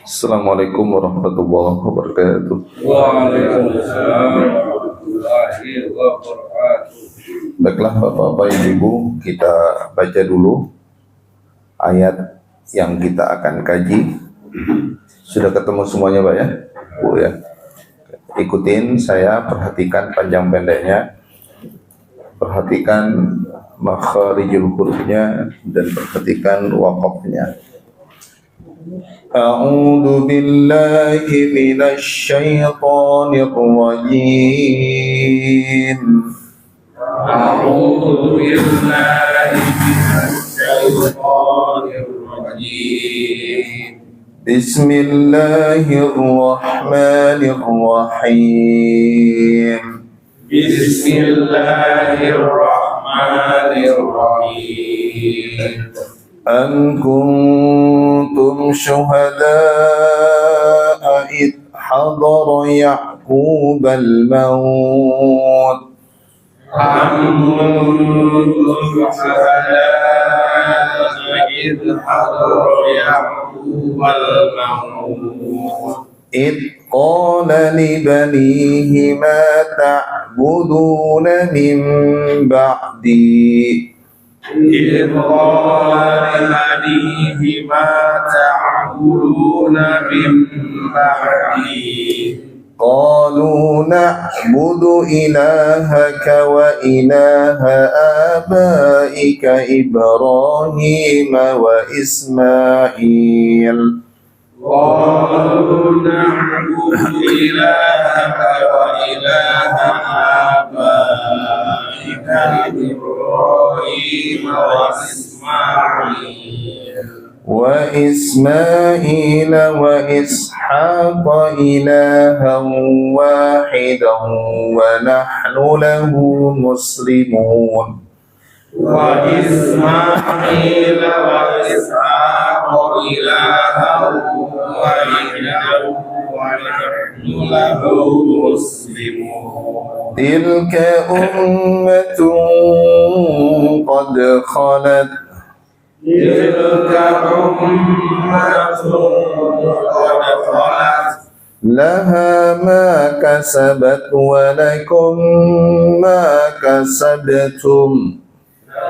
Assalamualaikum warahmatullahi wabarakatuh. Waalaikumsalam warahmatullahi wabarakatuh. Baiklah Bapak-Bapak Ibu, kita baca dulu ayat yang kita akan kaji. Sudah ketemu semuanya Pak ya? Bu ya. Ikutin saya, perhatikan panjang pendeknya, perhatikan makharijul hurufnya, dan perhatikan waqafnya. A'udzu billahi minasy syaithanir rajim. A'udzu billahi minasy syaithanir rajim. Bismillahirrahmanirrahim. Bismillahirrahmanirrahim. Am kuntum syuhada'a id hadara Ya'qub al-maut. Am kuntum syuhada'a idh hadara Ya'qub al-maut. إذ قال لبنيه ما تعبدون من بعدي إذ قال لبنيه ما تعبدون من بعدي قالوا نعبد إلهك وإله آبائك إبراهيم وإسماعيل قالوا نعبد إلهك وإله آبائك إبراهيم وإسماعيل وإسحاق إلها واحدا ونحن له مسلمون وإسماعيل وإسحاق إلها واحدا ونحن له مسلمون تلك أمة قد خلت تلك أمة قد خلت لها ما كسبت ولكم ما كسبتم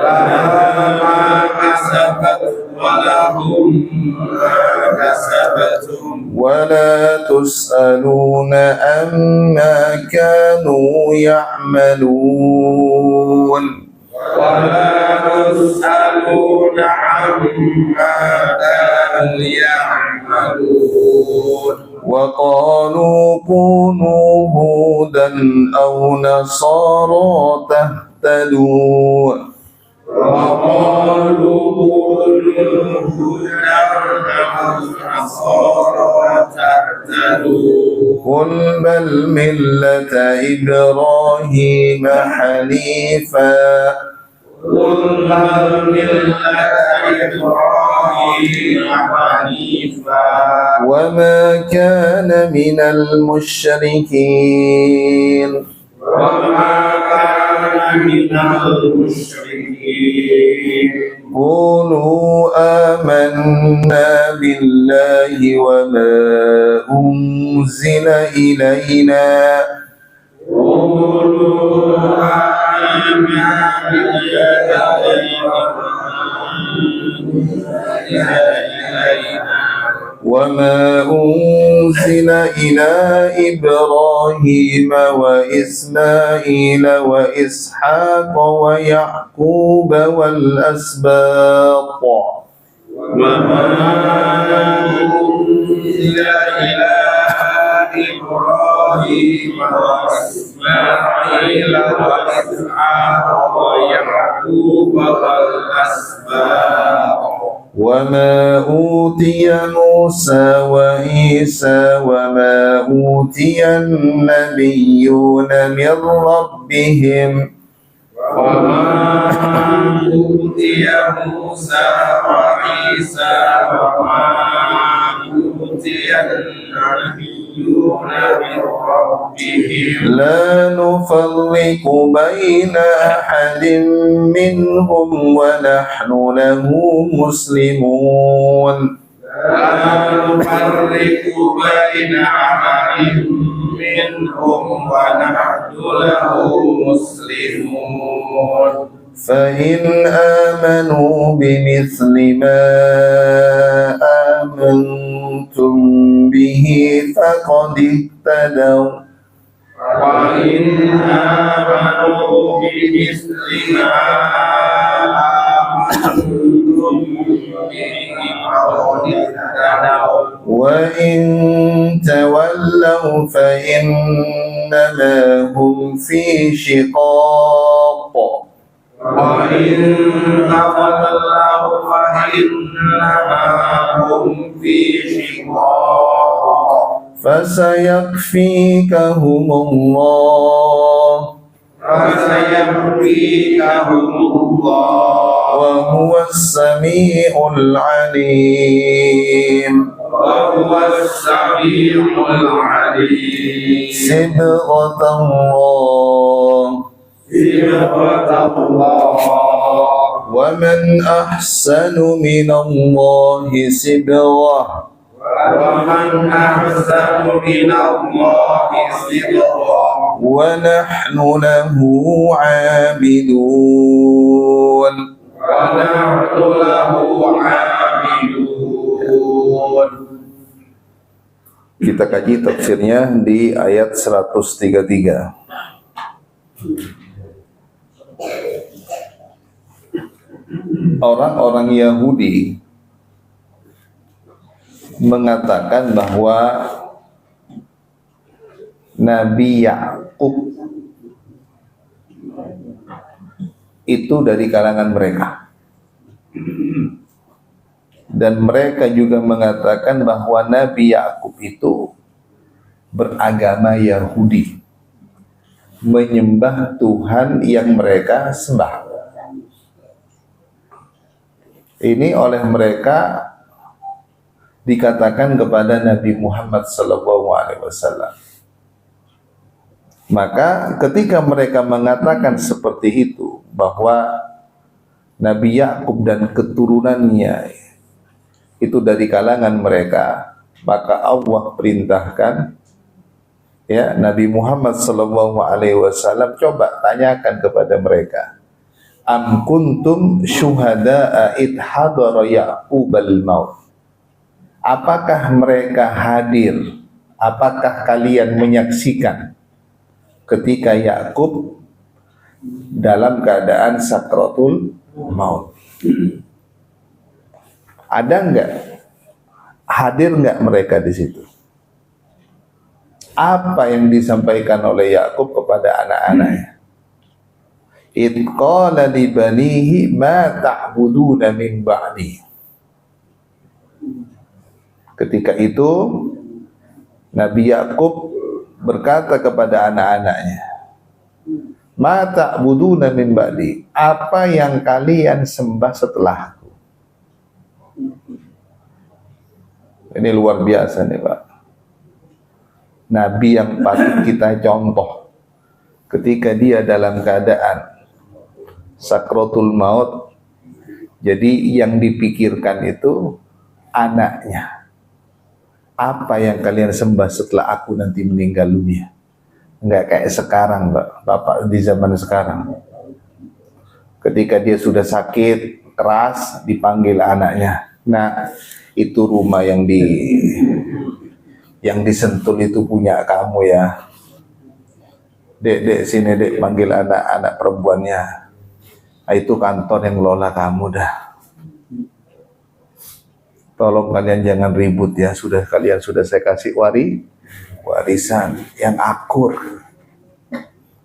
لها ما كسبت ولهم ما كسبتم ولا تسألون عما كانوا يعملون ولا تسألون عما كانوا يعملون وقالوا كونوا هودا أو نصارى تهتدوا وقالوا كونوا هودا أو نصارى تهتدوا قل بل ملة إبراهيم حنيفا قل بل ملة إبراهيم حنيفا وما كان من المشركين وما كان من المشركين قولوا آمنا بالله وما أنزل إلينا قولوا آمنا وما أنزل إلى إبراهيم وإسماعيل وإسحاق ويعقوب والأسباط وما أنزل إلى إبراهيم وإسماعيل وإسحاق ويعقوب والأسباط وما أوتي موسى وعيسى وما أوتي النبيون من ربهم وما أوتي موسى وعيسى وما أوتي النبيون من ربهم لا نفرق بين أحد منهم ونحن له مسلمون لا نفرق بين أحد منهم ونحن له مسلمون فإن آمنوا بمثل ما آمنتم به فقد اهتدوا وإن آمنوا بمثل ما آمنتم به فقد اهتدوا وإن تولوا فإنما هم في شقاق وإن تولوا فإنما هم في شقاق فسيكفيكهم الله فسيكفيكهم الله وهو السميع العليم وهو السميع العليم صبغة الله صبغة الله ومن أحسن من الله صبغة ومن أحسن من الله صبغة ونحن له عابدون ونحن له عابدون. Kita kaji tafsirnya di ayat 133. Orang-orang Yahudi mengatakan bahwa Nabi Yakub itu dari kalangan mereka, dan mereka juga mengatakan bahwa Nabi Yakub itu beragama Yahudi, menyembah Tuhan yang mereka sembah. Ini oleh mereka dikatakan kepada Nabi Muhammad SAW. Maka ketika mereka mengatakan seperti itu, bahwa Nabi Yakub dan keturunannya itu dari kalangan mereka, maka Allah perintahkan ya Nabi Muhammad SAW, coba tanyakan kepada mereka, am kuntum syuhada'a id hadara Ya'qubal maut. Apakah mereka hadir? Apakah kalian menyaksikan ketika Yakub dalam keadaan sakratul maut? Ada enggak? Hadir enggak mereka di situ? Apa yang disampaikan oleh Yakub kepada anak-anaknya? Id qala li banihi ma ta'buduna min ba'di. Ketika itu Nabi Yakub berkata kepada anak-anaknya, ma ta'buduna min ba'di, apa yang kalian sembah setelahku? Ini luar biasa nih Pak. Nabi yang patut kita contoh ketika dia dalam keadaan sakratul maut, jadi yang dipikirkan itu anaknya. Apa yang kalian sembah setelah aku nanti meninggal dunia? Enggak kayak sekarang Bapak di zaman sekarang. Ketika dia sudah sakit keras, dipanggil anaknya. Nah, itu rumah yang disentul itu punya kamu ya. Dek sini dek, panggil anak perempuannya. Nah, itu kantor yang lola kamu dah. Tolong kalian jangan ribut ya. Kalian sudah saya kasih warisan yang akur.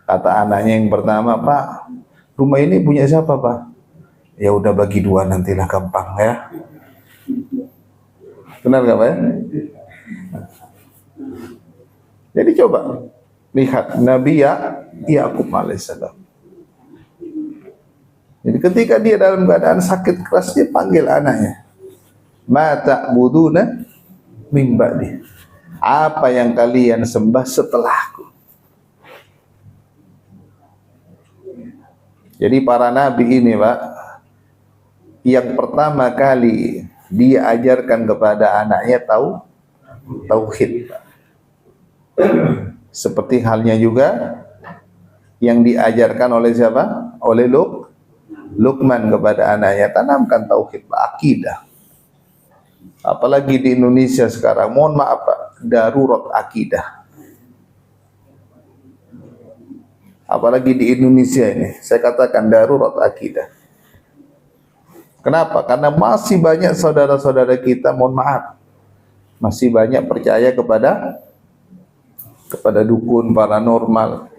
Kata anaknya yang pertama, Pak, rumah ini punya siapa Pak? Ya udah bagi dua nantilah, gampang ya. Benar gak Pak ya? Jadi coba lihat Nabi Yakub alaihissalam. Jadi ketika dia dalam keadaan sakit keras, dia panggil anaknya, ma ta'buduna min ba'di, apa yang kalian sembah setelahku. Jadi para nabi ini Pak, yang pertama kali dia ajarkan kepada anaknya tauhid. Seperti halnya juga yang diajarkan oleh siapa? Oleh Luqman kepada anaknya, tanamkan tauhid, akidah. Apalagi di Indonesia sekarang, mohon maaf Pak, darurat akidah. Apalagi di Indonesia ini, saya katakan darurat akidah. Kenapa? Karena masih banyak saudara-saudara kita, mohon maaf, masih banyak percaya kepada dukun, paranormal.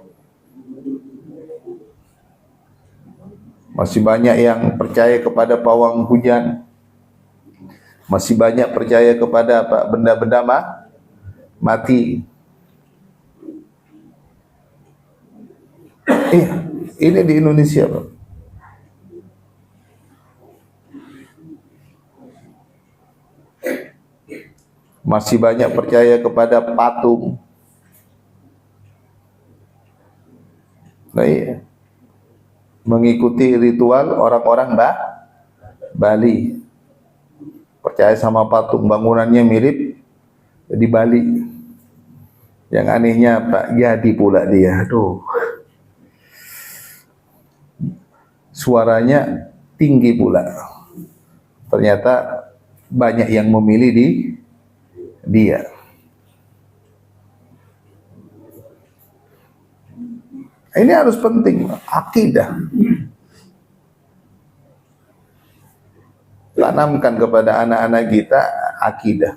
Masih banyak yang percaya kepada pawang hujan. Masih banyak percaya kepada apa? Benda-benda mati. Ini di Indonesia, Pak. Masih banyak percaya kepada patung. Nah, iya. Mengikuti ritual orang-orang Bali. Percaya sama patung, bangunannya mirip di Bali. Yang anehnya Pak, jadi pula dia. Aduh. Suaranya tinggi pula. Ternyata banyak yang memilih dia. Ini harus penting, akidah. Tanamkan kepada anak-anak kita akidah.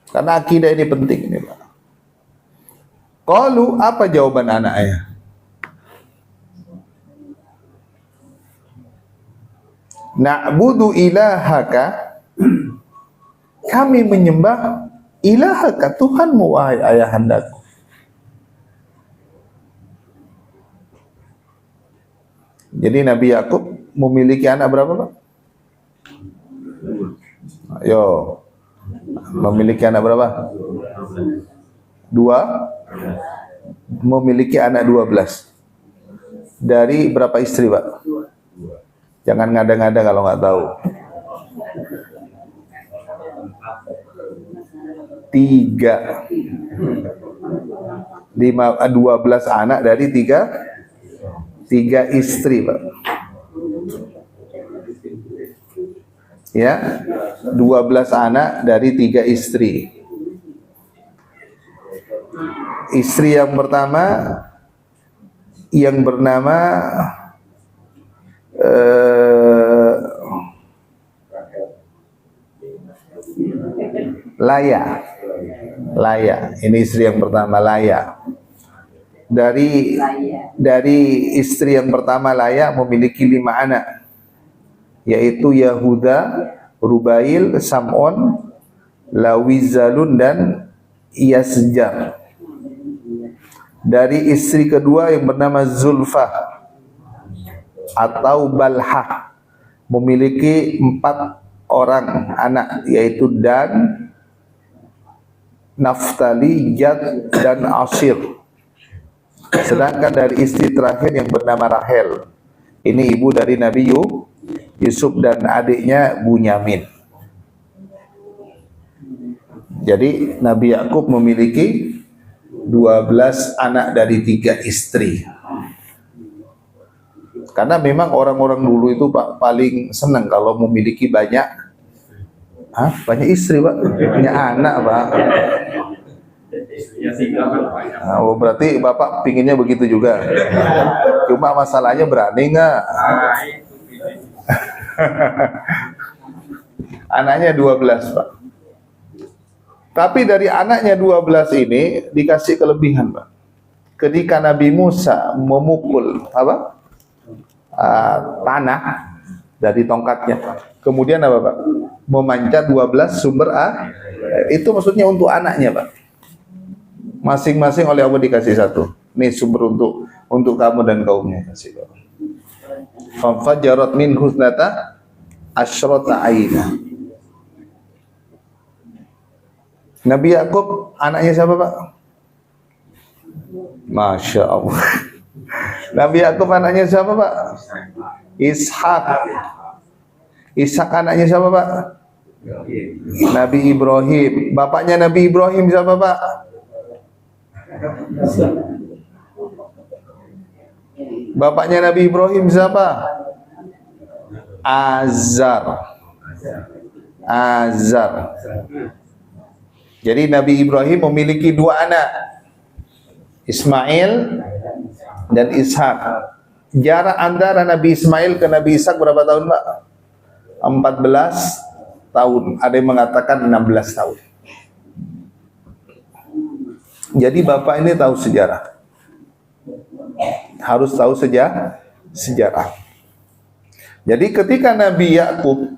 Karena akidah ini penting ini, Pak. Qalu, apa jawaban anaknya? Na'budu ilahaka, kami menyembah ilahaka, Tuhanmu wahai ayahandaku. Jadi Nabi Yakub memiliki anak berapa, Pak? Ayo. Memiliki anak berapa? 2. Memiliki anak 12. Dari berapa istri, Pak? Jangan ngada-ngada kalau nggak tahu. 3. 12 anak dari 3 istri, Pak. Ya, 12 anak dari 3 istri. Istri yang pertama yang bernama Laya. Ini istri yang pertama, Laya. Dari istri yang pertama Laya memiliki 5 anak, yaitu Yahuda, Rubail, Sam'on, Lawizalun, dan Yasjar. Dari istri kedua yang bernama Zulfa atau Balha memiliki 4 orang anak, yaitu Dan, Naftali, Gad, dan Ashir. Sedangkan dari istri terakhir yang bernama Rahel, ini ibu dari Nabi Yusuf dan adiknya Bunyamin. Jadi Nabi Yakub memiliki 12 anak dari 3 istri. Karena memang orang-orang dulu itu Pak paling senang kalau memiliki banyak istri, Pak, punya anak, Pak. Nah, berarti Bapak pinginnya begitu juga. Cuma masalahnya berani nggak? Anaknya 12, Pak. Tapi dari anaknya 12 ini dikasih kelebihan, Pak. Ketika Nabi Musa memukul tanah dari tongkatnya, kemudian apa, Pak? Memancat 12 sumber air. Itu maksudnya untuk anaknya, Pak. Masing-masing oleh Allah dikasih 1. Nih sumber untuk kamu dan kaumnya, kasih, Pak. Fanfajarat min husnata asyrata aina. Nabi Yakub anaknya siapa, Pak? Masya Allah. Nabi Yakub anaknya siapa, Pak? Ishak. Ishak anaknya siapa, Pak? Nabi Ibrahim. Bapaknya Nabi Ibrahim siapa, Pak? Bapaknya Nabi Ibrahim siapa? Azar. Jadi Nabi Ibrahim memiliki dua anak, Ismail dan Ishak. Jarak antara Nabi Ismail ke Nabi Ishak berapa tahun, Pak? 14 tahun. Ada yang mengatakan 16 tahun. Jadi bapak ini tahu sejarah. Harus tahu sejarah. Jadi ketika Nabi Yakub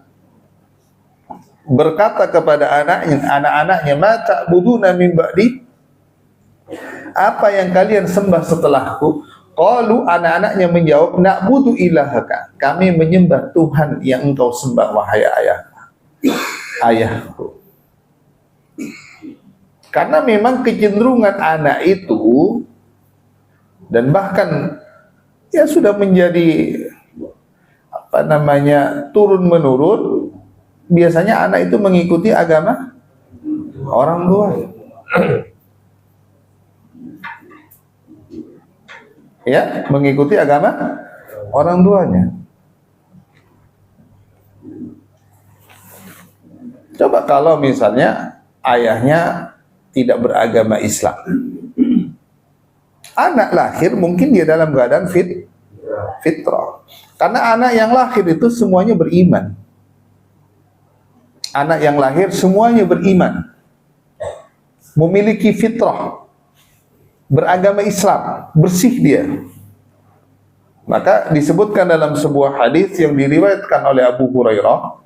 berkata kepada anak-anaknya, "Ma ta'buduna min ba'di?" Apa yang kalian sembah setelahku? Qalu, anak-anaknya menjawab, "Na'budu ilahaka." Kami menyembah Tuhan yang engkau sembah, wahai ayahku. Karena memang kecenderungan anak itu, dan bahkan ya sudah menjadi turun menurun, biasanya anak itu mengikuti agama orang tua. Ya, mengikuti agama orang tuanya. Coba kalau misalnya ayahnya tidak beragama Islam, anak lahir mungkin dia dalam keadaan fitrah. Karena anak yang lahir itu semuanya beriman. Anak yang lahir semuanya beriman, memiliki fitrah, beragama Islam, bersih dia. Maka disebutkan dalam sebuah hadis yang diriwayatkan oleh Abu Hurairah,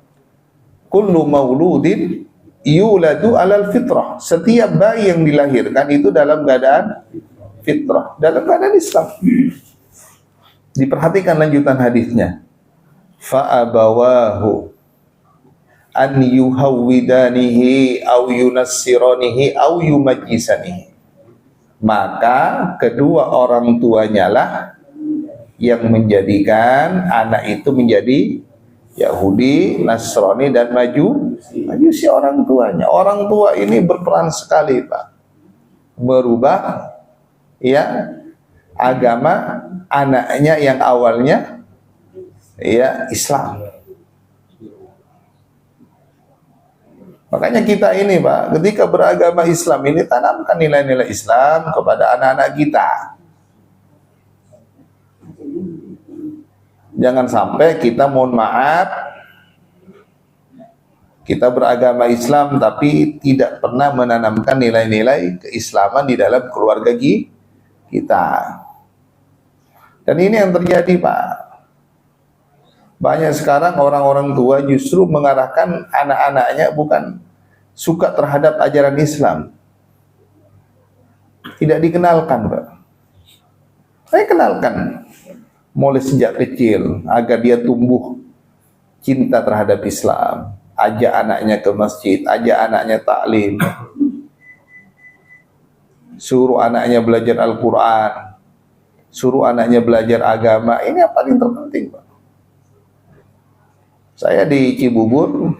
kullu mauludin yuladu alal fitrah. Setiap bayi yang dilahirkan itu dalam keadaan fitrah, dalam keadaan Islam. Diperhatikan lanjutan hadisnya. Fa abawahu an yuhawwidanihi aw yunassiranihi aw yumajjisanihi. Maka kedua orang tuanya lah yang menjadikan anak itu menjadi Yahudi, Nasrani, dan Majusi orang tuanya. Orang tua ini berperan sekali, Pak, merubah ya agama anaknya yang awalnya ya Islam. Makanya kita ini, Pak, ketika beragama Islam ini, tanamkan nilai-nilai Islam kepada anak-anak kita. Jangan sampai kita, mohon maaf, kita beragama Islam tapi tidak pernah menanamkan nilai-nilai keislaman di dalam keluarga kita. Dan ini yang terjadi, Pak. Banyak sekarang orang-orang tua justru mengarahkan anak-anaknya bukan suka terhadap ajaran Islam. Tidak dikenalkan, Pak. Saya kenalkan mulai sejak kecil agar dia tumbuh cinta terhadap Islam. Ajak anaknya ke masjid, ajak anaknya taklim, suruh anaknya belajar Al-Quran, suruh anaknya belajar agama. Ini yang paling terpenting, Pak. Saya di Cibubur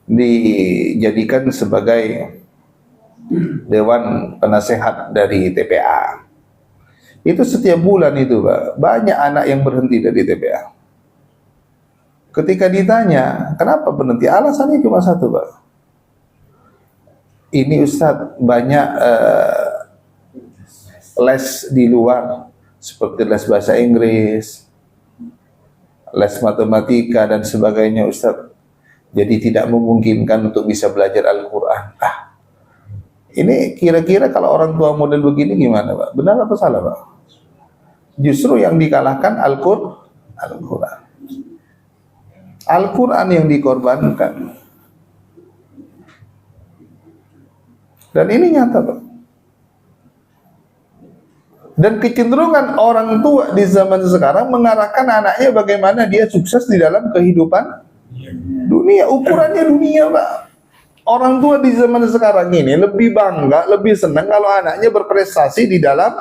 dijadikan sebagai dewan penasehat dari TPA. Itu setiap bulan itu, Pak, banyak anak yang berhenti dari TPA. Ketika ditanya, kenapa berhenti? Alasannya cuma satu, Pak. Ini Ustadz banyak les di luar, seperti les bahasa Inggris, les matematika, dan sebagainya, Ustadz. Jadi tidak memungkinkan untuk bisa belajar Al-Quran. Ini kira-kira kalau orang tua model begini gimana, Pak? Benar atau salah, Pak? Justru yang dikalahkan Al-Quran. Al-Quran yang dikorbankan. Dan ini nyata, Pak. Dan kecenderungan orang tua di zaman sekarang mengarahkan anaknya bagaimana dia sukses di dalam kehidupan dunia. Ukurannya dunia, Pak. Orang tua di zaman sekarang ini lebih bangga, lebih senang kalau anaknya berprestasi di dalam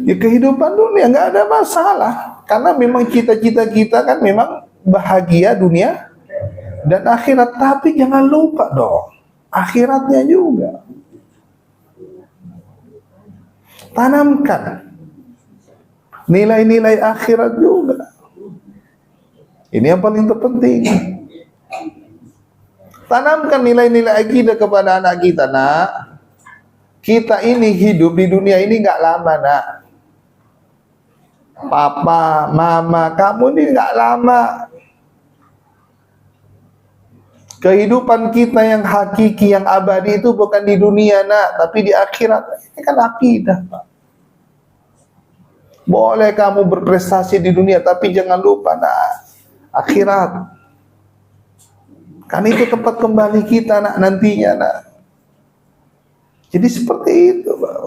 kehidupan dunia. Nggak ada masalah. Karena memang cita-cita kita kan memang bahagia dunia dan akhirat. Tapi jangan lupa dong, akhiratnya juga. Tanamkan nilai-nilai akhirat juga. Ini yang paling terpenting. Tanamkan nilai-nilai akidah kepada anak kita, nak. Kita ini hidup di dunia ini nggak lama, nak. Papa, mama, kamu ini nggak lama. Kehidupan kita yang hakiki, yang abadi itu bukan di dunia, nak, tapi di akhirat. Ini kan akidah, Pak. Boleh kamu berprestasi di dunia, tapi jangan lupa, nak, akhirat. Kan itu tempat kembali kita, nak, nantinya, nak. Jadi seperti itu, Pak.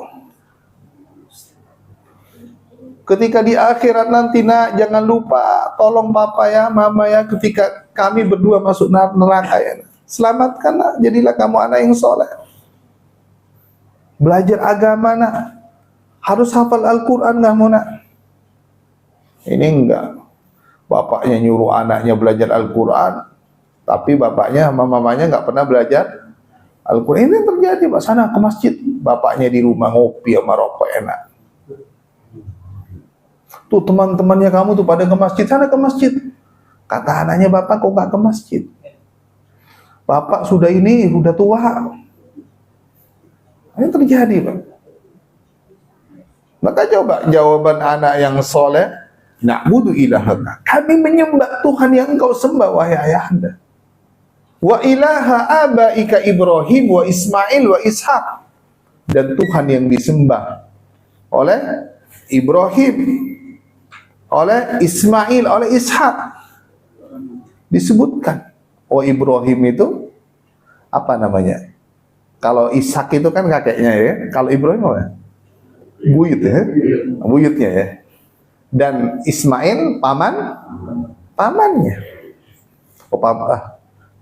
Ketika di akhirat nanti, nak, jangan lupa, tolong papa ya, mama ya, ketika kami berdua masuk neraka ya, selamatkan, nak, jadilah kamu anak yang soleh. Belajar agama, nak. Harus hafal Al-Quran kamu, nak. Ini enggak. Bapaknya nyuruh anaknya belajar Al-Quran, tapi bapaknya sama mamanya nggak pernah belajar Al-Quran. Ini yang terjadi, Pak. Sana ke masjid, bapaknya di rumah ngopi sama rokok enak. Tuh teman-temannya kamu tuh pada ke masjid, sana ke masjid. Kata anaknya, bapak kok nggak ke masjid? Bapak sudah tua. Ini terjadi, Pak. Maka coba jawaban anak yang soleh, na'budu ilahaka. Kami menyembah Tuhan yang engkau sembah, wahai ayahanda. Wa ilaha abaika Ibrahim wa Ismail wa Ishaq. Dan Tuhan yang disembah oleh Ibrahim, oleh Ismail, oleh Ishaq. Disebutkan. Oh, Ibrahim itu apa namanya? Kalau Ishaq itu kan kakeknya ya. Kalau Ibrahim apa? Buyut ya. Buyutnya ya. Dan Ismail pamannya. Oh,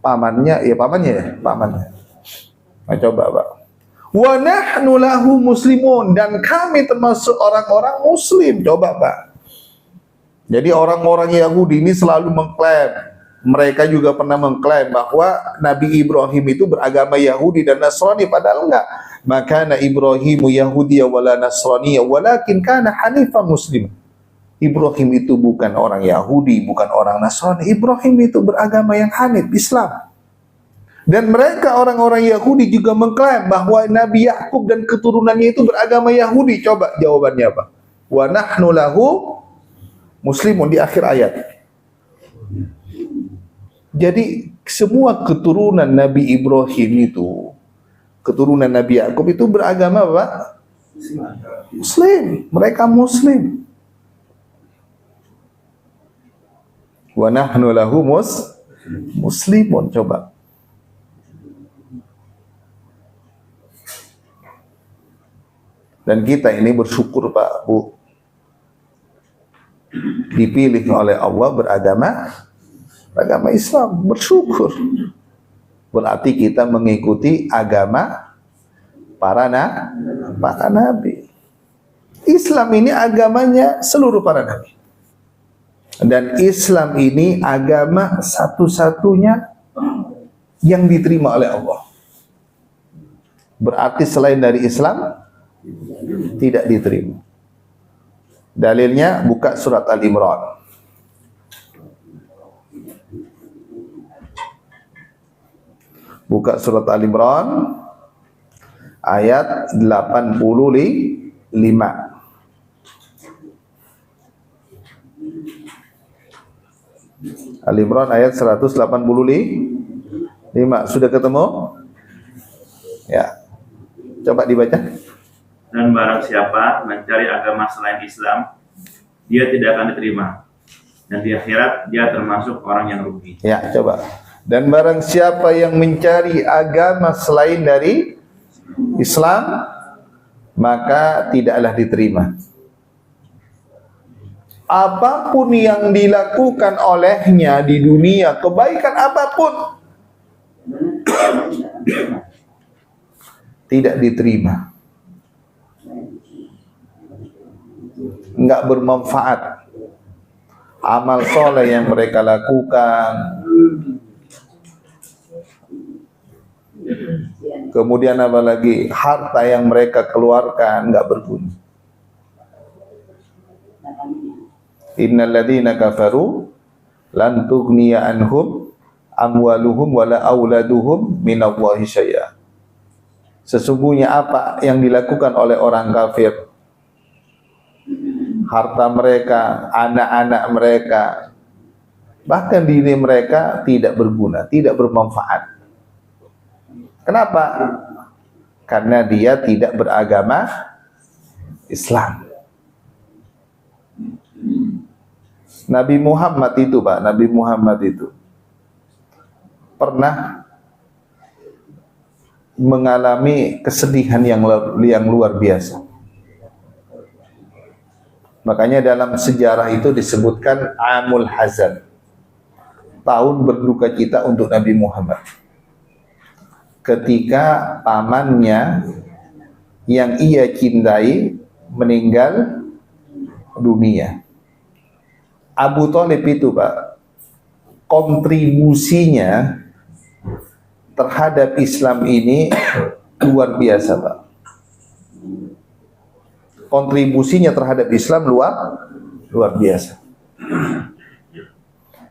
pamannya ya. Nah, coba, Pak. Wa nahnu lahu muslimun, dan kami termasuk orang-orang muslim. Coba, Pak. Jadi orang-orang Yahudi ini selalu mengklaim, mereka juga pernah mengklaim bahwa Nabi Ibrahim itu beragama Yahudi dan Nasrani, padahal enggak. Maka Ibrahimu Yahudiyya wala Nasraniyya walakin kana hanifan muslim. Ibrahim itu bukan orang Yahudi, bukan orang Nasrani. Ibrahim itu beragama yang hanif, Islam. Dan mereka orang-orang Yahudi juga mengklaim bahwa Nabi Yakub dan keturunannya itu beragama Yahudi. Coba jawabannya apa? Wa nahnu lahu muslimun, di akhir ayat. Jadi semua keturunan Nabi Ibrahim itu, keturunan Nabi Yakub itu beragama apa? Muslim. Mereka Muslim. Wa nahnu lahu muslimun. Coba. Dan kita ini bersyukur, Pak, Bu, dipilih oleh Allah beragama Islam. Bersyukur. Berarti kita mengikuti agama para nabi. Islam ini agamanya seluruh para nabi. Dan Islam ini agama satu-satunya yang diterima oleh Allah. Berarti selain dari Islam tidak diterima. Dalilnya buka surat Al-Imran. Buka surat Al-Imran ayat 85. Al-Imran ayat 185. Sudah ketemu? Ya. Coba dibaca. Dan barang siapa mencari agama selain Islam, dia tidak akan diterima. Dan di akhirat dia termasuk orang yang rugi. Ya, coba. Dan barang siapa yang mencari agama selain dari Islam, maka tidaklah diterima. Apapun yang dilakukan olehnya di dunia, kebaikan apapun, tidak diterima. Enggak bermanfaat. amal soleh yang mereka lakukan, kemudian apa lagi, harta yang mereka keluarkan nggak berguna. Innal ladzina kafaru lan tughniya anhum amwaluhum wala auladuhum minallahi syai'a. Sesungguhnya apa yang dilakukan oleh orang kafir, harta mereka, anak-anak mereka, bahkan diri mereka tidak berguna, tidak bermanfaat. Kenapa? Karena dia tidak beragama Islam. Nabi Muhammad itu, Pak, Nabi Muhammad itu pernah mengalami kesedihan yang luar biasa. Makanya dalam sejarah itu disebutkan Amul Hazan, tahun berduka cita untuk Nabi Muhammad. Ketika pamannya yang ia cintai meninggal dunia. Abu Thalib itu, Pak, kontribusinya terhadap Islam ini luar biasa, Pak. Kontribusinya terhadap Islam luar biasa.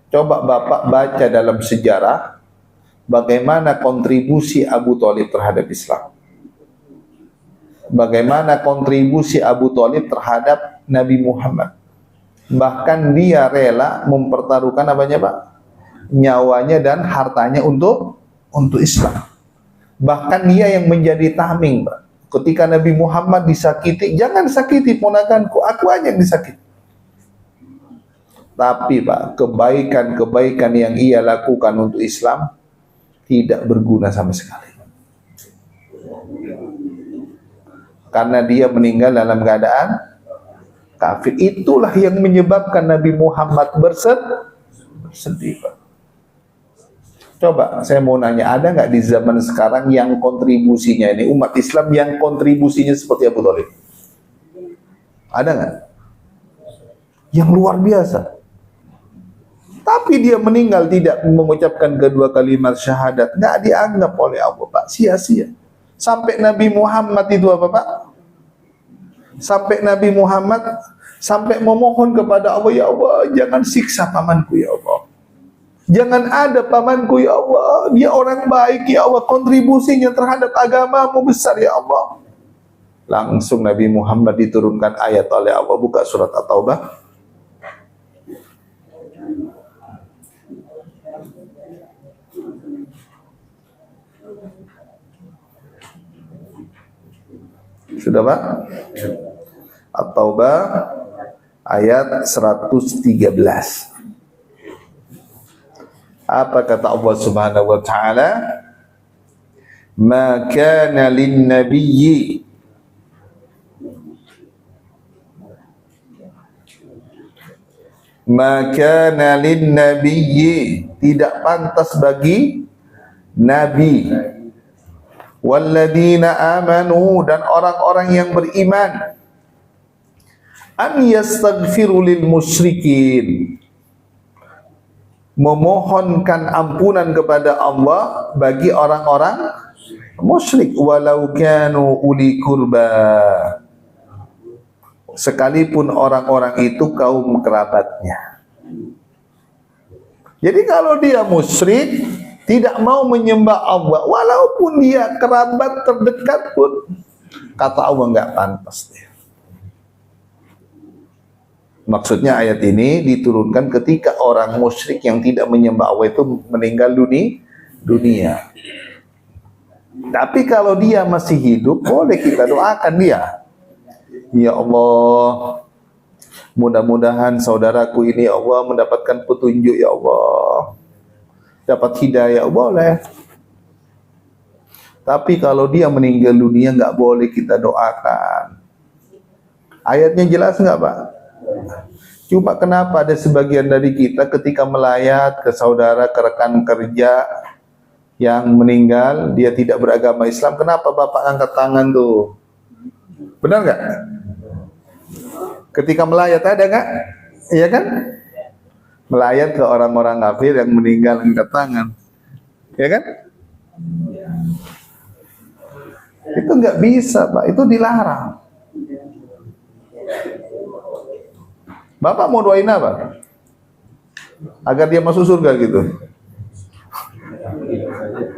Coba Bapak baca dalam sejarah bagaimana kontribusi Abu Thalib terhadap Islam. Bagaimana kontribusi Abu Thalib terhadap Nabi Muhammad. Bahkan dia rela mempertaruhkan apanya, Pak? Nyawanya dan hartanya untuk Islam. Bahkan dia yang menjadi tameng, Pak. Ketika Nabi Muhammad disakiti, jangan sakiti ponakanku, aku aja yang disakiti. Tapi Pak, kebaikan-kebaikan yang ia lakukan untuk Islam tidak berguna sama sekali. Karena dia meninggal dalam keadaan kafir. Itulah yang menyebabkan Nabi Muhammad bersedih, Pak. Coba saya mau nanya, ada nggak di zaman sekarang yang kontribusinya ini, umat Islam yang kontribusinya seperti Abu Thalib? Ada nggak? Yang luar biasa. Tapi dia meninggal tidak mengucapkan kedua kalimat syahadat, nggak dianggap oleh Allah, Pak, sia-sia. Sampai Nabi Muhammad itu apa, Pak? Sampai Nabi Muhammad sampai memohon kepada Allah, ya Allah, jangan siksa pamanku, ya Allah. Jangan ada pamanku, ya Allah. Dia orang baik, ya Allah. Kontribusinya terhadap agamamu besar, ya Allah. Langsung Nabi Muhammad diturunkan ayat oleh Allah. Buka surat At-Taubah. Sudah, Pak? At-Taubah ayat 113. Apa kata Allah Subhanahu wa taala? Ma kana lin-nabiyyi tidak pantas bagi nabi walladzina amanu, dan orang-orang yang beriman, an yastaghfiru lil musyrikin, memohonkan ampunan kepada Allah bagi orang-orang musyrik, walau kanu uli kurba, sekalipun orang-orang itu kaum kerabatnya. Jadi kalau dia musyrik, tidak mau menyembah Allah, walaupun dia kerabat terdekat pun, kata Allah nggak pantas dia. Maksudnya ayat ini diturunkan ketika orang musyrik yang tidak menyembah Allah itu meninggal dunia. Tapi kalau dia masih hidup, boleh kita doakan dia. Ya Allah, mudah-mudahan saudaraku ini, ya Allah, mendapatkan petunjuk, ya Allah, dapat hidayah, boleh. Tapi kalau dia meninggal dunia, nggak boleh kita doakan. Ayatnya jelas nggak, Pak? Cuma kenapa ada sebagian dari kita ketika melayat ke saudara, ke rekan kerja yang meninggal, dia tidak beragama Islam, kenapa Bapak angkat tangan tuh? Benar nggak? Ketika melayat ada nggak? Iya kan? melayat ke orang-orang kafir yang meninggal angkat tangan, ya kan? Itu nggak bisa, Pak. Itu dilarang. Bapak mau doain apa? Agar dia masuk surga gitu,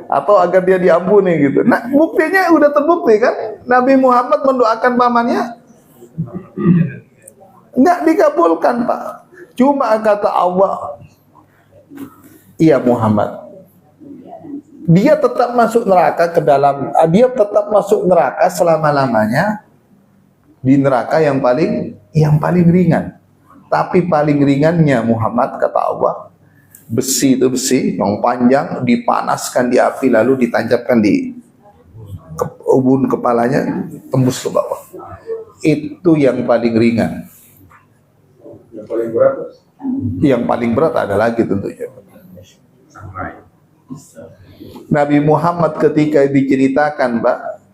atau agar dia diampuni gitu. Nah, buktinya udah terbukti kan? Nabi Muhammad mendoakan pamannya nggak dikabulkan, Pak. Cuma kata Allah, iya Muhammad, dia tetap masuk neraka dia tetap masuk neraka selama-lamanya di neraka yang paling ringan. Tapi paling ringannya Muhammad, kata Allah, besi itu besi yang panjang dipanaskan di api lalu ditancapkan di ubun kepalanya tembus ke bawah. Itu yang paling ringan. Yang paling berat ada lagi tentunya. Nabi Muhammad ketika diceritakan, Pak,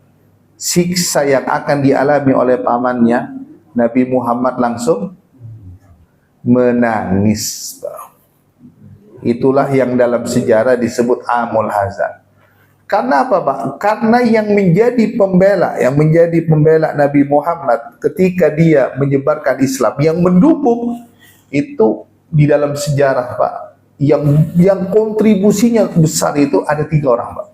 siksa yang akan dialami oleh pamannya, Nabi Muhammad langsung menangis, Pak. Itulah yang dalam sejarah disebut Amul Hazan. Karena apa, Pak? Karena yang menjadi pembela Nabi Muhammad ketika dia menyebarkan Islam, yang mendukung itu di dalam sejarah, Pak, yang kontribusinya besar itu ada 3 orang, Pak.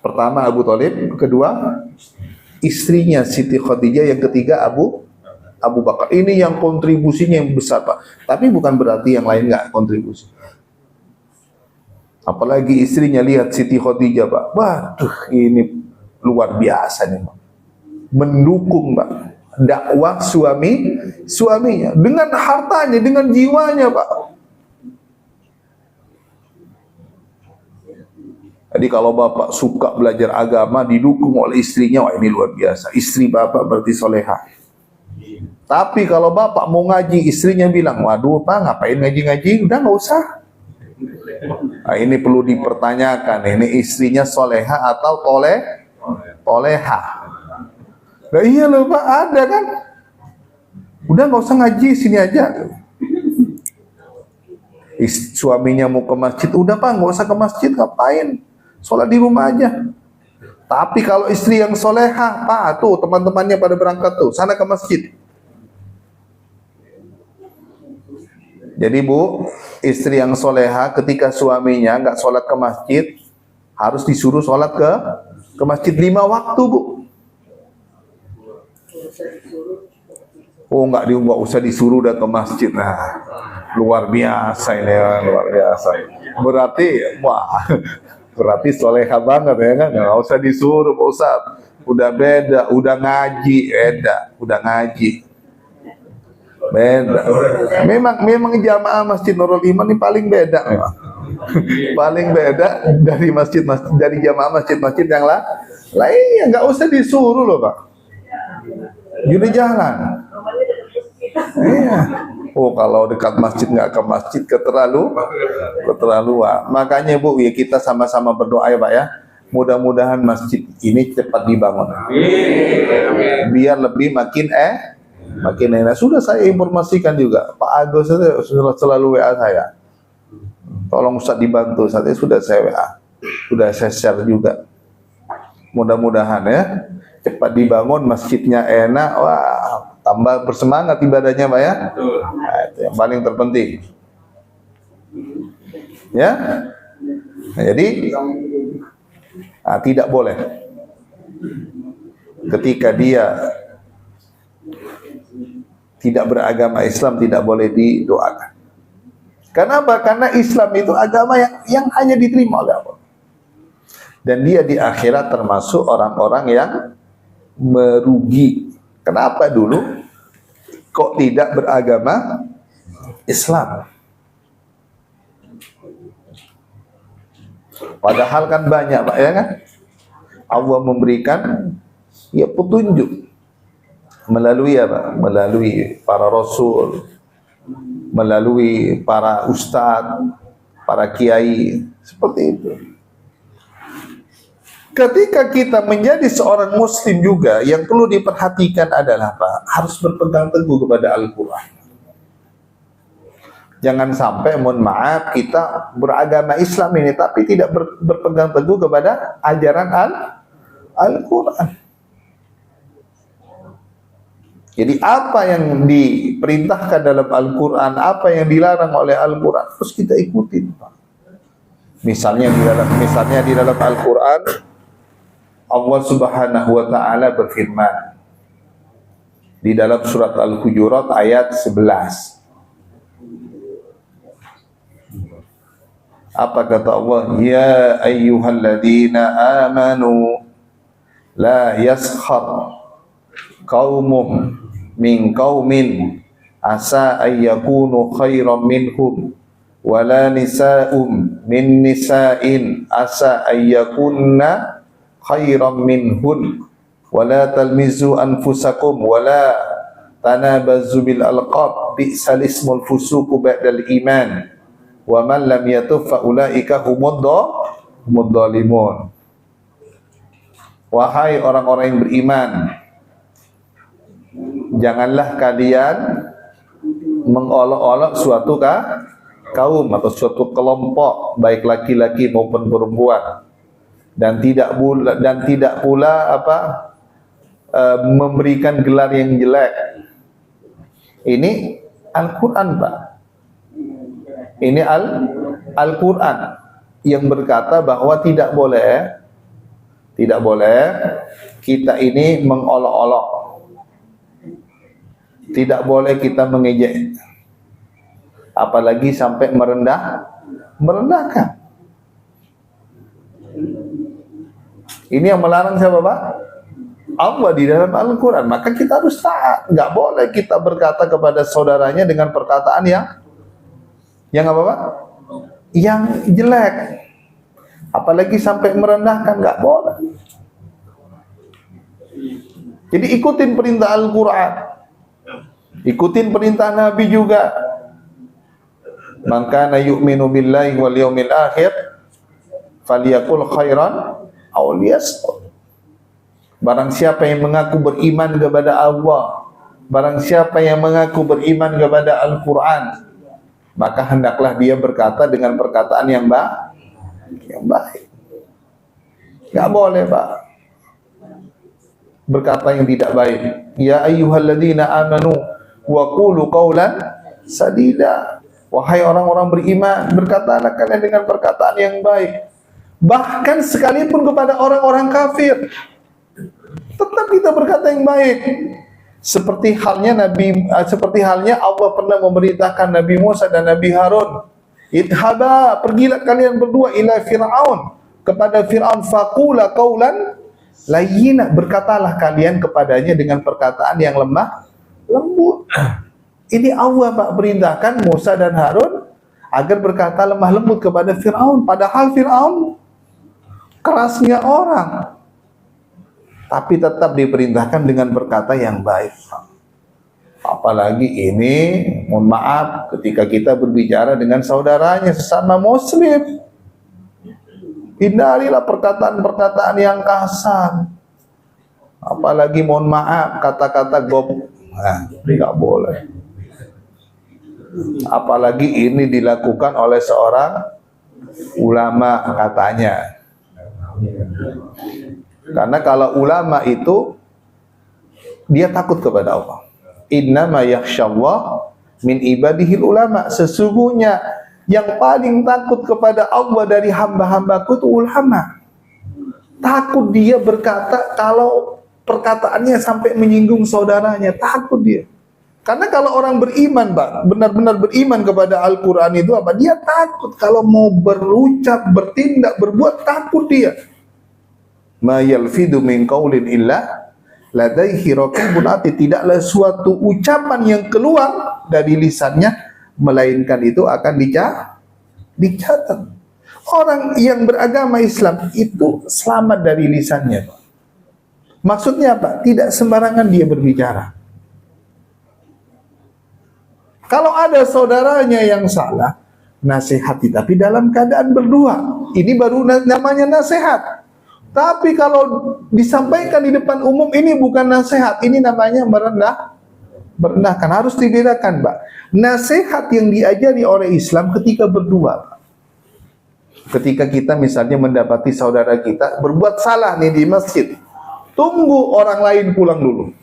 Pertama Abu Thalib, kedua istrinya Siti Khadijah, yang ketiga Abu Bakar. Ini yang kontribusinya yang besar, Pak. Tapi bukan berarti yang lain nggak kontribusi. Apalagi istrinya, lihat Siti Khadijah, Pak. Waduh, ini luar biasa nih, Pak. Mendukung, Pak, dakwah suaminya dengan hartanya, dengan jiwanya, Pak. Jadi kalau Bapak suka belajar agama didukung oleh istrinya, wah ini luar biasa. Istri Bapak berarti soleha. Tapi kalau Bapak mau ngaji, istrinya bilang, waduh Pak, ngapain ngaji-ngaji? Udah nggak usah. Nah, ini perlu dipertanyakan, ini istrinya soleha atau toleha? Nah iya loh Pak, ada kan? Udah nggak usah ngaji, sini aja. Suaminya mau ke masjid, udah Pak, nggak usah ke masjid, ngapain? Sholat di rumah aja. Tapi kalau istri yang soleha, Pak, tuh teman-temannya pada berangkat tuh, sana ke masjid. Jadi Bu, istri yang soleha ketika suaminya nggak sholat ke masjid, harus disuruh sholat ke masjid 5 waktu, Bu. Oh nggak usah disuruh udah ke masjid. Nah, luar biasa ini, luar biasa. Berarti soleha banget ya kan? Nggak usah disuruh, Pak Ustadz. Udah beda, udah ngaji, beda. Memang jamaah Masjid Nurul Iman ini paling beda memang. Paling beda dari dari jamaah masjid-masjid yang lain, nggak usah disuruh loh Pak. Jadi jalan. Iya. Oh kalau dekat masjid nggak ke masjid keterlaluan. Makanya Bu, ya kita sama-sama berdoa ya Pak ya. Mudah-mudahan masjid ini cepat dibangun. Biar lebih makin enak. Sudah saya informasikan juga, Pak Agus sudah selalu WA saya. Tolong Ustaz dibantu, saat ini sudah saya WA, sudah saya share juga. Mudah-mudahan ya cepat dibangun, masjidnya enak, wah tambah bersemangat ibadahnya Pak ya. Nah, itu yang paling terpenting. Ya. Nah, jadi tidak boleh ketika dia tidak beragama Islam, tidak boleh didoakan. Kenapa? Karena Islam itu agama yang hanya diterima oleh Allah. Dan dia di akhirat termasuk orang-orang yang merugi. Kenapa dulu kok tidak beragama Islam? Padahal kan banyak Pak ya kan? Allah memberikan ya petunjuk melalui apa? Melalui para rasul, melalui para ustadz, para kiai, seperti itu. Ketika kita menjadi seorang muslim juga, yang perlu diperhatikan adalah Pak, harus berpegang teguh kepada Al-Quran. Jangan sampai, mohon maaf, kita beragama Islam ini tapi tidak berpegang teguh kepada ajaran Al-Quran. Jadi apa yang diperintahkan dalam Al-Quran, apa yang dilarang oleh Al-Quran, terus kita ikutin, Pak. Misalnya di dalam Al-Quran, Allah Subhanahu wa taala berfirman di dalam surat Al-Hujurat ayat 11. Apa kata Allah? Ya ayyuhalladzina amanu la yaskhar qaumun min qaumin asa ayyakunu khairan minhum wala nisa'um min nisa'in asa ayyakunna khairan minhun wala talmizu anfusakum wala tanabazu bil alqab bi'sal ismul fusuqu ba'dal iman wa man lam yatub fa ulaika humud dhalimun. Wahai orang-orang yang beriman, janganlah kalian mengolok-olok suatu kaum atau suatu kelompok, baik laki-laki maupun perempuan, dan tidak pula memberikan gelar yang jelek. Ini Al-Quran, Pak. Ini Al-Quran yang berkata bahwa tidak boleh kita ini mengolok-olok, tidak boleh kita mengejek, apalagi sampai merendahkan. Ini yang melarang siapa, Pak? Allah di dalam Al-Quran. Maka kita harus taat. Nggak boleh kita berkata kepada saudaranya dengan perkataan yang apa, Pak? Yang jelek, apalagi sampai merendahkan, nggak boleh. Jadi ikutin perintah Al-Quran, ikutin perintah Nabi juga. Man kana yu'minu billahi wal yawmil akhir falyaqul khairan aw liyasmut. Barang siapa yang mengaku beriman kepada Allah, barang siapa yang mengaku beriman kepada Al-Quran, maka hendaklah dia berkata dengan perkataan yang baik. Gak boleh, Pak, berkata yang tidak baik. Ya ayyuhalladzina amanu wa qulu qawlan sadida. Wahai orang-orang beriman, berkatalah kalian dengan perkataan yang baik. Bahkan sekalipun kepada orang-orang kafir, tetap kita berkata yang baik. Seperti halnya Allah pernah memerintahkan Nabi Musa dan Nabi Harun, idhaba, pergilah kalian berdua ila Fir'aun, kepada Fir'aun, faqula qawlan layyina, berkatalah kalian kepadanya dengan perkataan yang lembut. Ini Allah, Pak, perintahkan Musa dan Harun agar berkata lemah lembut kepada Fir'aun, padahal Fir'aun kerasnya orang, tapi tetap diperintahkan dengan berkata yang baik. Apalagi ini, mohon maaf, ketika kita berbicara dengan saudaranya sesama muslim, hindarilah perkataan-perkataan yang kasar. Apalagi mohon maaf, kata-kata goblok, nggak boleh. Apalagi ini dilakukan oleh seorang ulama katanya. Karena kalau ulama itu dia takut kepada Allah. Innama yakhsyallah min ibadihil ulama. Sesungguhnya yang paling takut kepada Allah dari hamba-hambaku itu ulama. Takut dia berkata kalau perkataannya sampai menyinggung saudaranya, takut dia. Karena kalau orang beriman, Pak, benar-benar beriman kepada Al-Quran itu apa? Dia takut kalau mau berucap, bertindak, berbuat, takut dia. Ma yalfidu min qaulin illa ladaihi raqibun atid. Tidaklah suatu ucapan yang keluar dari lisannya melainkan itu akan dicatat. Orang yang beragama Islam itu selamat dari lisannya, Pak. Maksudnya apa? Tidak sembarangan dia berbicara. Kalau ada saudaranya yang salah, nasihati, tapi dalam keadaan berdua. Ini baru namanya nasihat. Tapi kalau disampaikan di depan umum, ini bukan nasihat, ini namanya Merendahkan, harus dibedakan, Pak. Nasihat yang diajari oleh Islam ketika berdua, Pak. Ketika kita misalnya mendapati saudara kita berbuat salah nih di masjid, tunggu orang lain pulang dulu.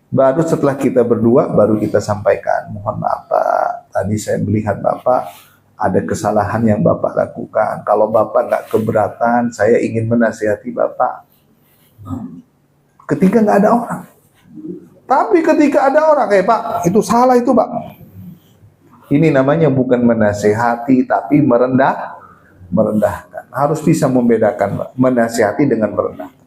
Baru setelah kita berdua, baru kita sampaikan, mohon maaf Pak, tadi saya melihat Bapak ada kesalahan yang Bapak lakukan. Kalau Bapak nggak keberatan, saya ingin menasihati Bapak. Ketika nggak ada orang. Tapi ketika ada orang, Pak, itu salah itu Pak. Ini namanya bukan menasihati, tapi merendahkan. Harus bisa membedakan, Pak. Menasihati dengan merendahkan.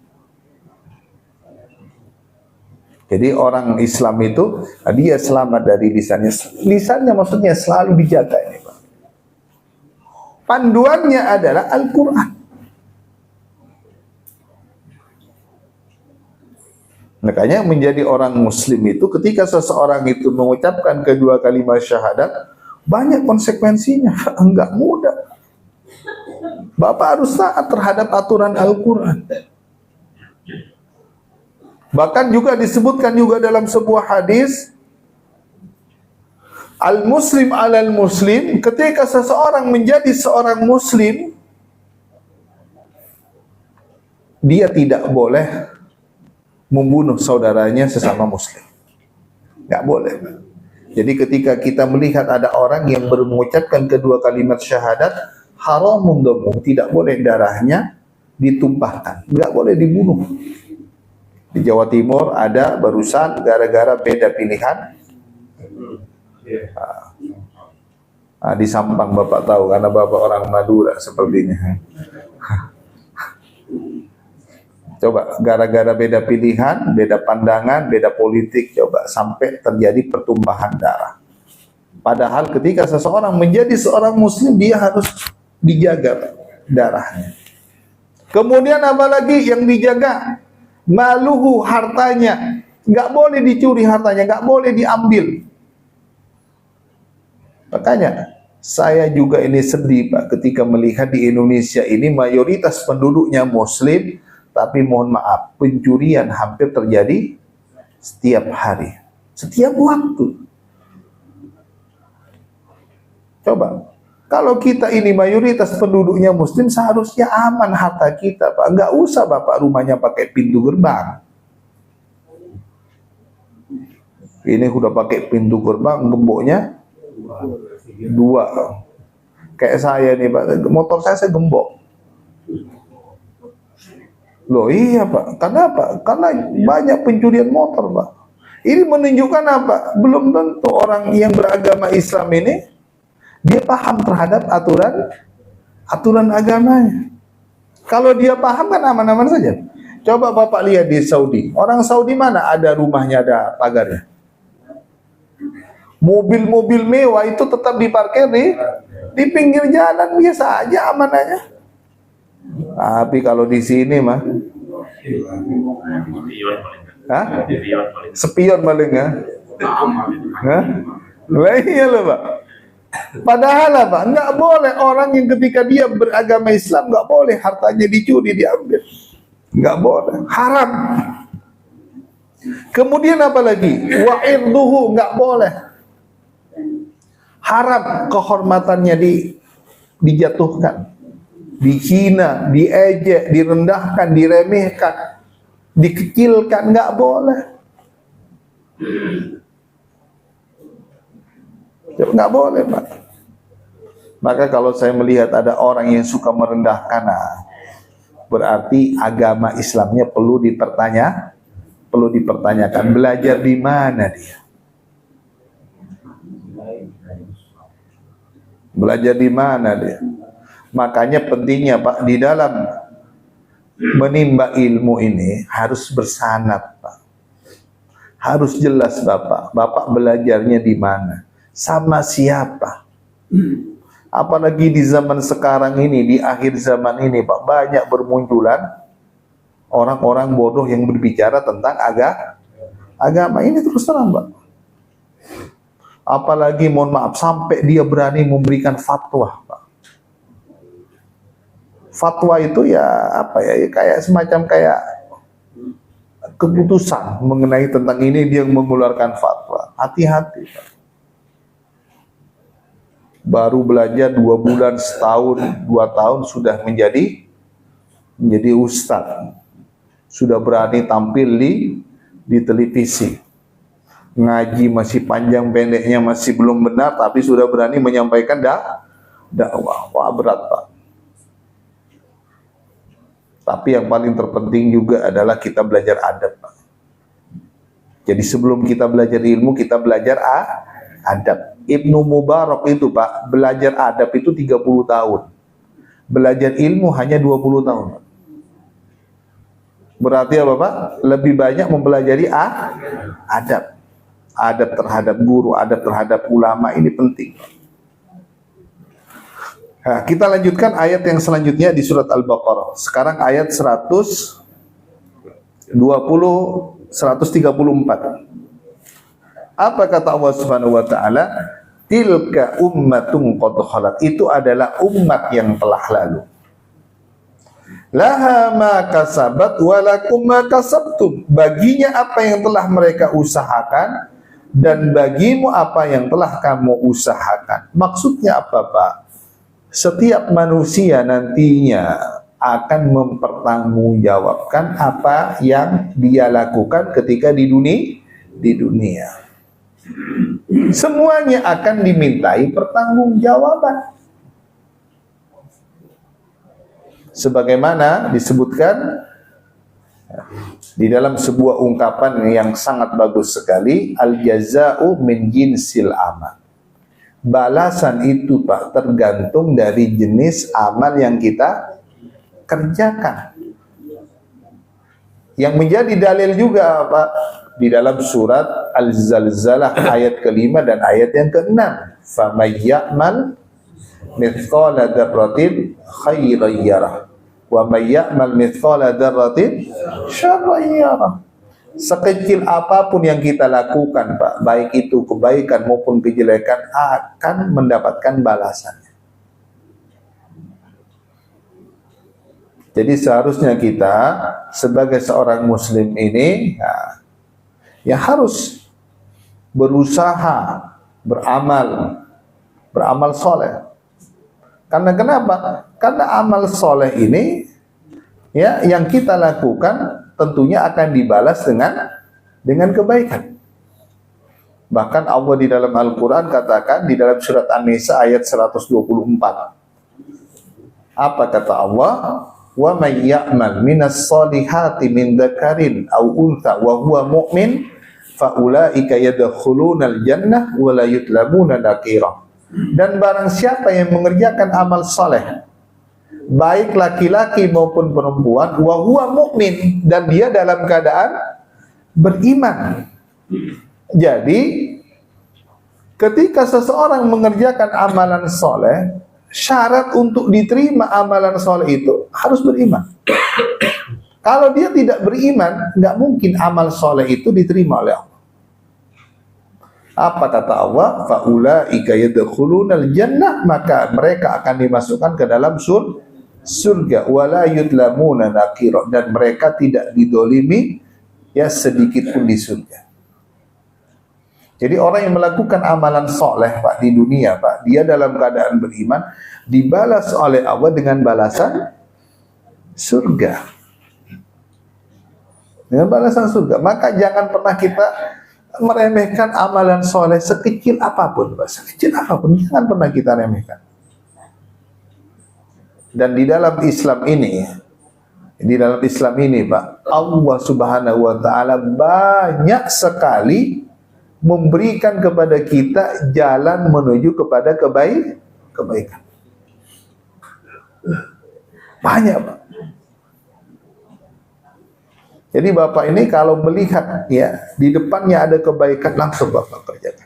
Jadi orang Islam itu, dia selamat dari lisannya. Lisannya maksudnya selalu dijaga ini, Pak. Panduannya adalah Al-Quran. Makanya menjadi orang muslim itu ketika seseorang itu mengucapkan kedua kalimat syahadat, banyak konsekuensinya, enggak mudah. Bapak harus taat terhadap aturan Al-Quran. Bahkan juga disebutkan juga dalam sebuah hadis, Al-Muslim alal Muslim, ketika seseorang menjadi seorang Muslim, dia tidak boleh membunuh saudaranya sesama Muslim. Nggak boleh. Jadi ketika kita melihat ada orang yang mengucapkan kedua kalimat syahadat, haramun damu, tidak boleh darahnya ditumpahkan, nggak boleh dibunuh. Di Jawa Timur ada barusan gara-gara beda pilihan. Di Sampang Bapak tahu karena Bapak orang Madura sepertinya. Coba gara-gara beda pilihan, beda pandangan, beda politik, coba sampai terjadi pertumpahan darah. Padahal ketika seseorang menjadi seorang muslim, dia harus dijaga darahnya. Kemudian apalagi yang dijaga? Maluhu, hartanya. Nggak boleh dicuri hartanya, nggak boleh diambil. Makanya saya juga ini sedih Pak ketika melihat di Indonesia ini mayoritas penduduknya muslim, tapi mohon maaf, pencurian hampir terjadi setiap hari, setiap waktu. Coba, kalau kita ini mayoritas penduduknya muslim, seharusnya aman harta kita, Pak. Nggak usah Bapak rumahnya pakai pintu gerbang. Ini udah pakai pintu gerbang, gemboknya 2. Kayak saya nih Pak, motor saya gembok. Loh iya Pak, kenapa? Karena banyak pencurian motor Pak. Ini menunjukkan apa? Belum tentu orang yang beragama Islam ini dia paham terhadap aturan agamanya. Kalau dia paham kan aman-aman saja. Coba Bapak lihat di Saudi. Orang Saudi mana ada rumahnya ada pagarnya? Mobil-mobil mewah itu tetap diparkir di pinggir jalan, biasa aja, aman aja. Tapi kalau di sini mah, sepion paling ya. Lah iya loh Pak. Padahal apa? Nggak boleh orang yang ketika dia beragama Islam nggak boleh hartanya dicuri, diambil. Nggak boleh, haram. Kemudian apa lagi? Wa irduhu, nggak boleh. Haram kehormatannya dijatuhkan, dihina, diejek, direndahkan, diremehkan, dikecilkan, nggak boleh. Nggak boleh Pak. Maka kalau saya melihat ada orang yang suka merendahkan, berarti agama Islamnya perlu dipertanyakan. Belajar di mana dia? Belajar di mana dia? Makanya pentingnya Pak, di dalam menimba ilmu ini harus bersanad Pak. Harus jelas Bapak belajarnya di mana, sama siapa. Apalagi di zaman sekarang ini, di akhir zaman ini Pak, banyak bermunculan orang-orang bodoh yang berbicara tentang agama ini terus terang Pak. Apalagi mohon maaf sampai dia berani memberikan fatwa Pak. Fatwa itu ya apa ya, kayak semacam kayak keputusan mengenai tentang ini, dia mengeluarkan fatwa. Hati-hati, Pak. Baru belajar 2 bulan, setahun, 2 tahun sudah menjadi ustadz, sudah berani tampil di televisi. Ngaji masih panjang pendeknya masih belum benar, tapi sudah berani menyampaikan dakwah. Wah, berat, Pak. Tapi yang paling terpenting juga adalah kita belajar adab, Pak. Jadi sebelum kita belajar ilmu, kita belajar adab. Ibnu Mubarak itu, Pak, belajar adab itu 30 tahun. Belajar ilmu hanya 20 tahun. Berarti apa, Pak? Lebih banyak mempelajari adab. Adab terhadap guru, adab terhadap ulama, ini penting. Nah, kita lanjutkan ayat yang selanjutnya di surat Al-Baqarah. Sekarang ayat 134. Apa kata Allah Subhanahu wa taala? Tilka ummatun qad khalat. Itu adalah umat yang telah lalu. Laha ma kasabat wa lakum ma kasabtum. Baginya apa yang telah mereka usahakan dan bagimu apa yang telah kamu usahakan. Maksudnya apa, Pak? Setiap manusia nantinya akan mempertanggungjawabkan apa yang dia lakukan ketika di dunia. Semuanya akan dimintai pertanggungjawaban. Sebagaimana disebutkan di dalam sebuah ungkapan yang sangat bagus sekali, al-jaza'u min jinsil amal. Balasan itu, Pak, tergantung dari jenis amal yang kita kerjakan. Yang menjadi dalil juga, Pak, di dalam surat Al-Zalzalah ayat ke-5 dan ayat yang ke-6. فَمَنْ يَعْمَلْ مِثْقَالَ ذَرَّةٍ خَيْرًا يَرَهُ وَمَنْ يَعْمَلْ مِثْقَالَ ذَرَّةٍ شَرًّا يَرَهُ. Sekecil apapun yang kita lakukan, Pak, baik itu kebaikan maupun kejelekan, akan mendapatkan balasannya. Jadi seharusnya kita sebagai seorang muslim ini ya harus berusaha beramal soleh. Karena kenapa? Karena amal soleh ini ya yang kita lakukan tentunya akan dibalas dengan kebaikan. Bahkan Allah di dalam Al-Quran katakan di dalam surat An-Nisa ayat 124. Apa kata Allah? Wa may ya'mal minas solihati min dzakarin aw untha wa huwa mu'min fa ulaika yadkhulunal jannah wa la yutlamuna nakira. Dan barang siapa yang mengerjakan amal soleh, baik laki-laki maupun perempuan, wa huwa mukmin, dan dia dalam keadaan beriman. Jadi ketika seseorang mengerjakan amalan soleh, syarat untuk diterima amalan soleh itu harus beriman. Kalau dia tidak beriman, nggak mungkin amal soleh itu diterima oleh Allah. Apa kata Allah? Faulaika yadkhulunal jannah, maka mereka akan dimasukkan ke dalam surga, wala yudlamuna nakira, dan mereka tidak didolimi ya sedikit pun di surga. Jadi orang yang melakukan amalan soleh, Pak, di dunia, Pak, dia dalam keadaan beriman, dibalas oleh Allah dengan balasan surga. Dengan balasan surga. Maka jangan pernah kita meremehkan amalan soleh sekecil apapun, Pak. Sekecil apapun, jangan pernah kita remehkan. Dan di dalam Islam ini, Pak, Allah Subhanahu wa taala banyak sekali memberikan kepada kita jalan menuju kepada kebaikan. Banyak, Pak. Jadi Bapak ini kalau melihat ya di depannya ada kebaikan, langsung Bapak kerjakan.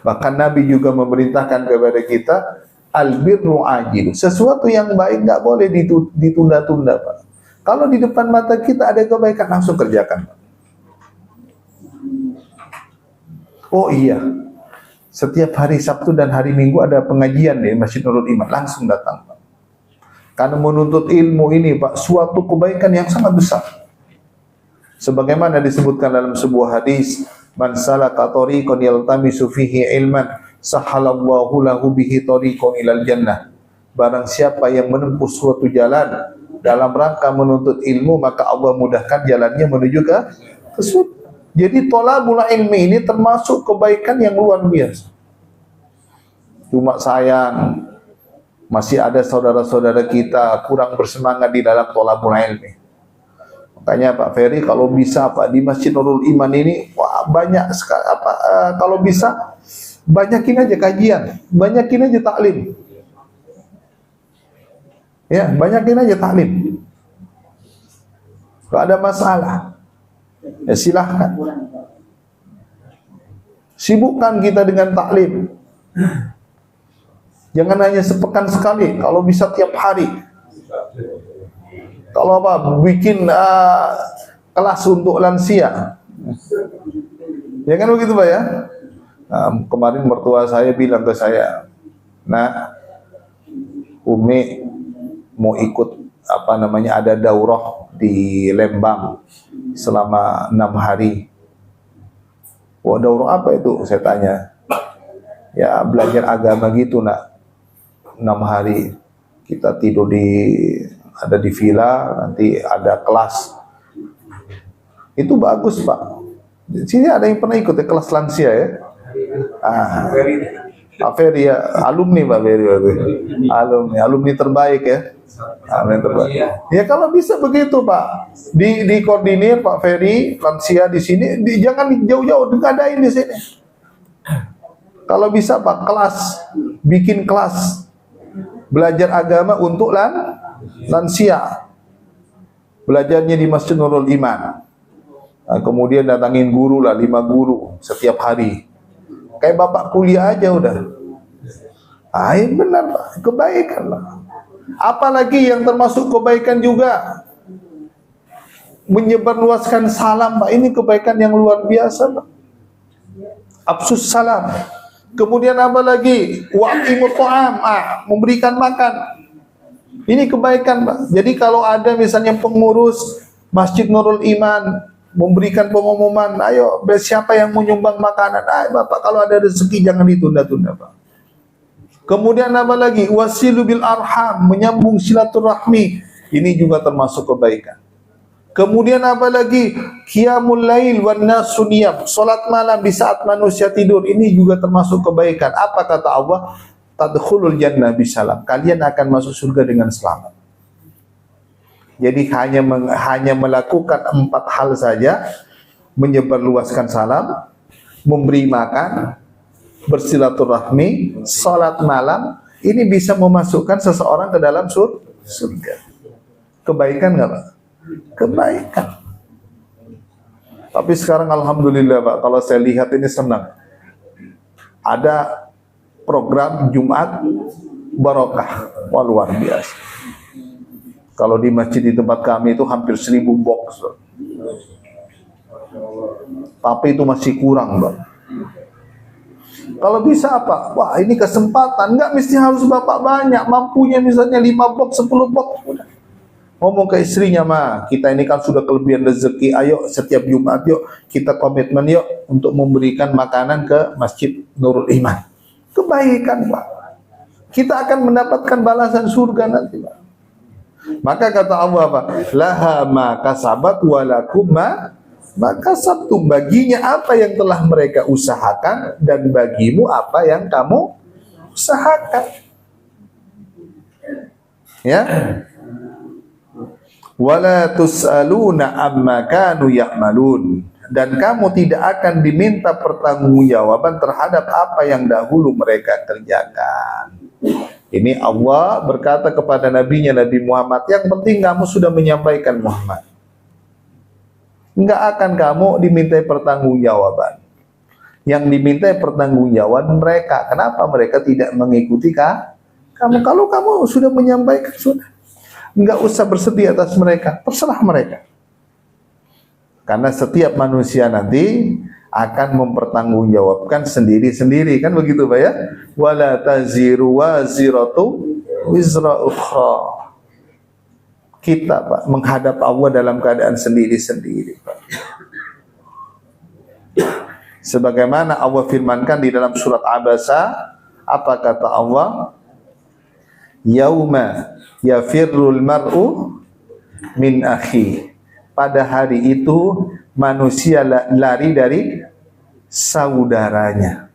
Bahkan Nabi juga memerintahkan kepada kita albirru ajilu. Sesuatu yang baik nggak boleh ditunda-tunda, Pak. Kalau di depan mata kita ada kebaikan, langsung kerjakan, Pak. Oh iya, setiap hari Sabtu dan hari Minggu ada pengajian di Masjid Nurul Iman, langsung datang, Pak. Karena menuntut ilmu ini, Pak, suatu kebaikan yang sangat besar. Sebagaimana disebutkan dalam sebuah hadis, man salaka tariqan yaltamisu fihi ilman sahalallahu lahu bihi tariqan ilal jannah. Barang siapa yang menempuh suatu jalan dalam rangka menuntut ilmu, maka Allah mudahkan jalannya menuju ke surga. Jadi thalabul ilmi ini termasuk kebaikan yang luar biasa. Cuma sayang masih ada saudara-saudara kita kurang bersemangat di dalam thalabul ilmi. Makanya Pak Ferry kalau bisa Pak di Masjid Nurul Iman ini wah banyak sekali kalau bisa banyakin aja kajian, banyakin aja taklim. Ya, banyakin aja taklim. Kalau ada masalah, ya silahkan. Sibukkan kita dengan taklim. Jangan hanya sepekan sekali, kalau bisa tiap hari. Kalau bikin kelas untuk lansia. Ya kan begitu Pak ya? Kemarin mertua saya bilang ke saya, "Nak, Umi mau ikut ada daurah di Lembang selama 6 hari. Wah, daurah apa itu? Saya tanya. Ya belajar agama gitu nak. 6 hari kita tidur ada di villa, nanti ada kelas. Itu bagus Pak. Di sini ada yang pernah ikut ya kelas lansia ya? Pak Ferry ya, alumni Pak Ferry, alumni terbaik ya. Alumni terbaik. Ya kalau bisa begitu Pak, di koordinir Pak Ferry lansia di sini, jangan jauh-jauh, diadain di sini. Kalau bisa Pak bikin kelas belajar agama untuk lansia. Belajarnya di Masjid Nurul Iman. Nah, kemudian datangin guru 5 guru setiap hari. Kayak bapak kuliah aja udah. Benar Pak, kebaikan Pak. Apalagi yang termasuk kebaikan juga menyebarluaskan salam Pak. Ini kebaikan yang luar biasa Pak. Absus salam. Kemudian apa lagi? Wa'imut ta'am, memberikan makan. Ini kebaikan Pak. Jadi kalau ada misalnya pengurus Masjid Nurul Iman memberikan pengumuman, ayo siapa yang menyumbang makanan, Bapak kalau ada rezeki jangan ditunda-tunda Pak. Kemudian apa lagi? Wasilu bil arham, menyambung silaturahmi. Ini juga termasuk kebaikan. Kemudian apa lagi? Qiyamul lail wan nasu niyam, salat malam di saat manusia tidur. Ini juga termasuk kebaikan. Apa kata Allah? Tadkhulul jannah bisalam. Kalian akan masuk surga dengan selamat. Jadi hanya melakukan 4 hal saja, menyebarluaskan salam, memberi makan, bersilaturahmi, salat malam, ini bisa memasukkan seseorang ke dalam surga. Kebaikan nggak Pak? Kebaikan. Tapi sekarang alhamdulillah Pak, kalau saya lihat ini senang. Ada program Jumat Barokah, wah luar biasa. Kalau di masjid di tempat kami itu hampir 1000 box. Tapi itu masih kurang, Bang. Kalau bisa apa? Wah, ini kesempatan. Enggak mesti harus Bapak banyak. Mampunya misalnya 5 box, 10 box. Udah. Ngomong ke istrinya, Ma, kita ini kan sudah kelebihan rezeki. Ayo setiap Jumat yuk kita komitmen yuk untuk memberikan makanan ke Masjid Nurul Iman. Kebaikan, Pak. Kita akan mendapatkan balasan surga nanti, Pak. Maka kata Allah apa? Laha ma kasabat walakum ma kasabtum. Baginya apa yang telah mereka usahakan dan bagimu apa yang kamu usahakan. Ya. Wala tus'aluna amma kanu ya'malun. Dan kamu tidak akan diminta pertanggungjawaban terhadap apa yang dahulu mereka kerjakan. Ini Allah berkata kepada nabinya Nabi Muhammad, yang penting kamu sudah menyampaikan Muhammad. Enggak akan kamu dimintai pertanggungjawaban. Yang dimintai pertanggungjawaban mereka. Kenapa mereka tidak mengikuti kamu? Kalau kamu sudah menyampaikan, sudah. Enggak usah bersedih atas mereka, terserah mereka. Karena setiap manusia nanti akan mempertanggungjawabkan sendiri-sendiri, kan begitu Pak ya? Wala taziru waziratu wizra ukhra. kita Pak menghadap Allah dalam keadaan sendiri-sendiri Pak. Sebagaimana Allah firmankan di dalam surat Abasa, apa kata Allah? Yauma yafirrul mar'u min akhi. Pada hari itu manusia lari dari saudaranya.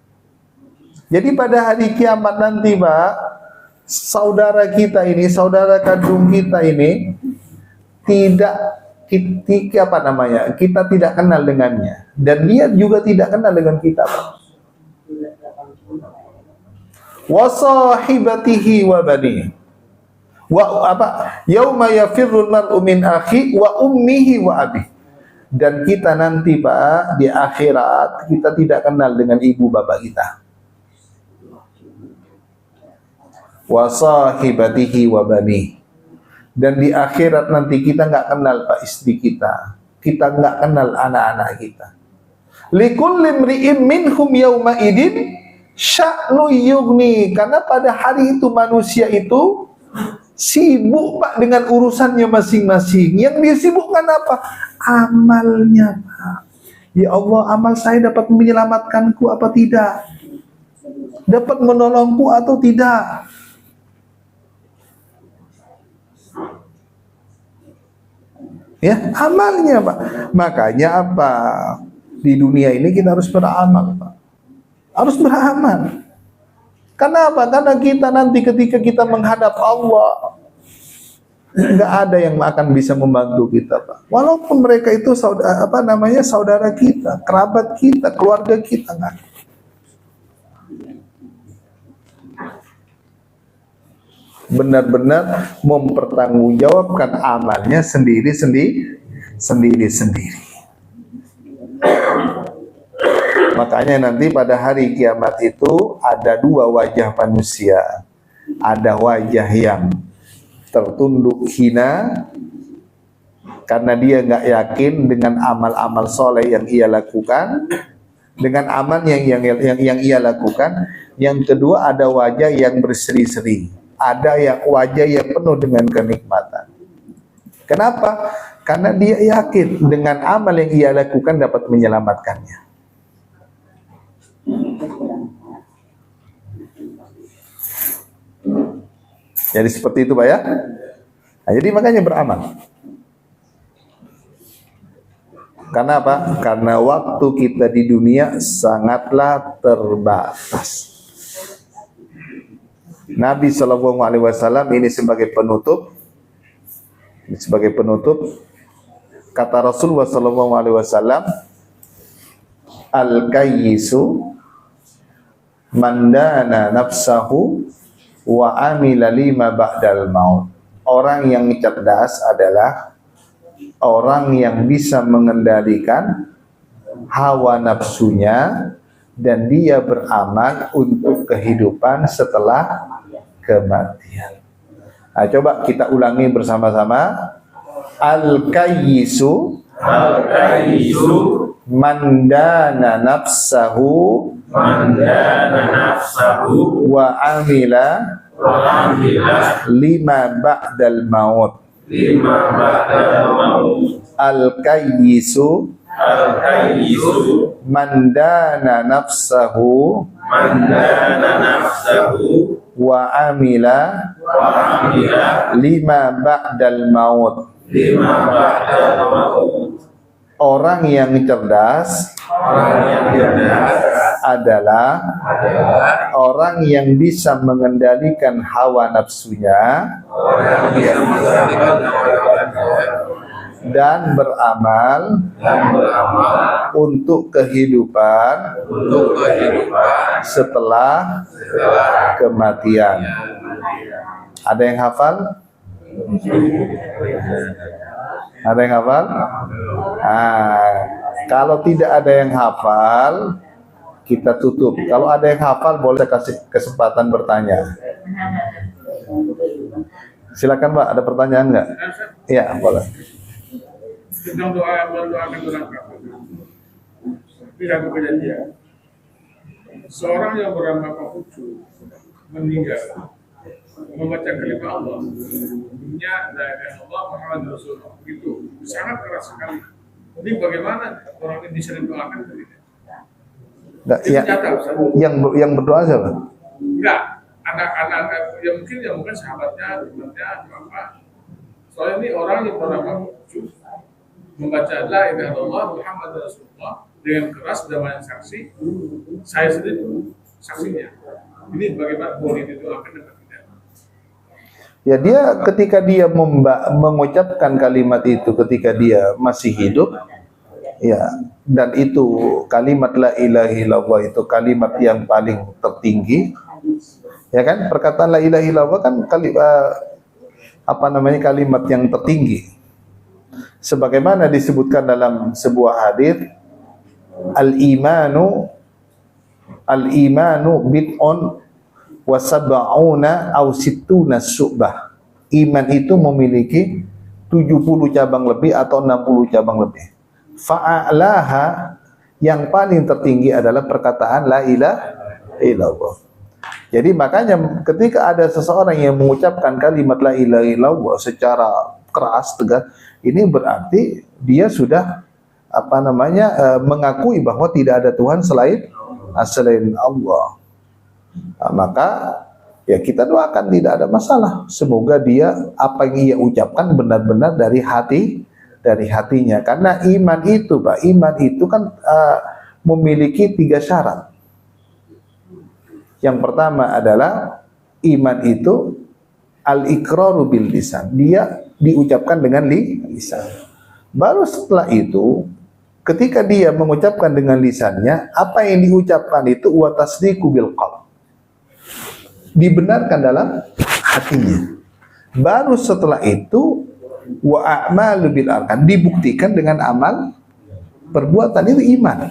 Jadi pada hari kiamat nanti Pak, saudara kita ini, saudara kandung kita ini kita tidak kenal dengannya, dan dia juga tidak kenal dengan kita Pak. Wa sahibatihi wa bani. Yauma yafirrul mar'u min akhi wa ummihi wa abi. Dan kita nanti Pak di akhirat kita tidak kenal dengan ibu bapak kita. Wa sahibatihi wa bani. Dan di akhirat nanti kita nggak kenal Pak istri kita nggak kenal anak-anak kita. Likulli imri'in minhum yauma idin sya'nu yughni. Karena pada hari itu manusia itu sibuk Pak dengan urusannya masing-masing. Yang disibukkan apa? Amalnya Pak. Ya Allah, amal saya dapat menyelamatkanku apa tidak? Dapat menolongku atau tidak? Ya, amalnya Pak. Makanya apa? Di dunia ini kita harus beramal Pak. Harus beramal. Karena apa? Karena kita nanti ketika kita menghadap Allah, nggak ada yang akan bisa membantu kita Pak. Walaupun mereka itu saudara kita, kerabat kita, keluarga kita, nggak. Benar-benar mempertanggungjawabkan amalnya sendiri-sendiri. Makanya nanti pada hari kiamat itu ada dua wajah manusia. Ada wajah yang tertunduk hina karena dia nggak yakin dengan amal-amal soleh yang ia lakukan, dengan amal yang ia lakukan. Yang kedua ada wajah yang berseri-seri. Ada yang wajah yang penuh dengan kenikmatan. Kenapa? Karena dia yakin dengan amal yang ia lakukan dapat menyelamatkannya. Jadi seperti itu Pak ya. Nah, jadi makanya beramal. Karena apa? Karena waktu kita di dunia sangatlah terbatas. Nabi SAW ini sebagai penutup, kata Rasulullah SAW, al-kayyisu mandana nafsahu wa amila lima ba'dal maut. Orang yang cerdas adalah orang yang bisa mengendalikan hawa nafsunya dan dia beramal untuk kehidupan setelah kematian. Nah, coba kita ulangi bersama-sama. Al-kayyisu mandana nafsahu wa amila lima ba'dal maut. Al-kayyisu mandana nafsahu wa amila lima ba'dal maut. Orang yang cerdas adalah orang yang bisa mengendalikan hawa nafsunya dan beramal untuk kehidupan setelah kematian. Ada yang hafal? Ada yang hafal? Kalau tidak ada yang hafal, kita tutup. Kalau ada yang hafal, boleh kasih kesempatan bertanya. Silakan Pak, ada pertanyaan nggak? Iya, boleh. Sedang mendoakan berangkat. Tidak kejadian. Seorang yang beramal khusyuk meninggal. membaca kalimat Allah, bunyinya la ilaha illallah Muhammad Rasulullah, begitu sangat keras sekali. Jadi bagaimana orang ini bisa didoakan begitu? Nggak, Itu ya, nyata, Ustaz. yang berdoa siapa? Enggak, anak-anak ya mungkin sahabatnya, temannya, apa? Soalnya ini orang yang bernama Yusuf membaca la ilaha illallah Muhammad Rasulullah dengan keras dan banyak saksi. Saya sendiri saksinya. Ini bagaimana boleh didoakan dengan tidak? Ya dia ketika dia mengucapkan kalimat itu ketika dia masih hidup, ya, dan itu kalimat la ilaha illallah itu kalimat yang paling tertinggi, ya kan? Perkataan la ilaha illallah kan kalimat yang tertinggi. Sebagaimana disebutkan dalam sebuah hadis, al-imanu bid'un wa sab'una aw sittuna syu'bah. Iman itu memiliki 70 cabang lebih atau 60 cabang lebih. Fa'alaha, yang paling tertinggi adalah perkataan la ilaha illallah. Jadi makanya ketika ada seseorang yang mengucapkan kalimat la ilaha illallah secara keras, tegas, ini berarti dia sudah mengakui bahwa tidak ada Tuhan selain Allah. Nah, maka ya kita doakan tidak ada masalah. Semoga dia apa yang ia ucapkan benar-benar dari hatinya. Karena iman itu, Pak, iman itu kan memiliki 3 syarat. Yang pertama adalah iman itu al-iqraru bil lisan. Dia diucapkan dengan lisan. Baru setelah itu ketika dia mengucapkan dengan lisannya, apa yang diucapkan itu wa tasdiqu bil qalb. Dibenarkan dalam hatinya. Baru setelah itu wa a'malu bil arkan, dibuktikan dengan amal perbuatan, itu iman.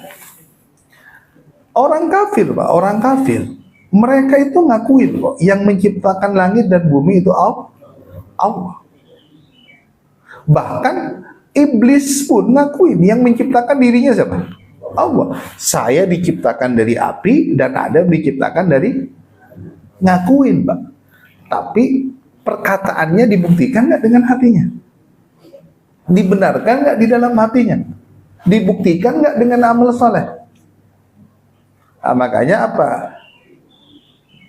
Orang kafir, Pak, orang kafir, mereka itu ngakuin kok yang menciptakan langit dan bumi itu Allah. Bahkan iblis pun ngakuin yang menciptakan dirinya siapa? Allah. Saya diciptakan dari api dan Adam diciptakan dari, ngakuin, Pak. Tapi perkataannya dibuktikan nggak dengan hatinya? Dibenarkan nggak di dalam hatinya? Dibuktikan nggak dengan amal soleh? Nah, makanya apa?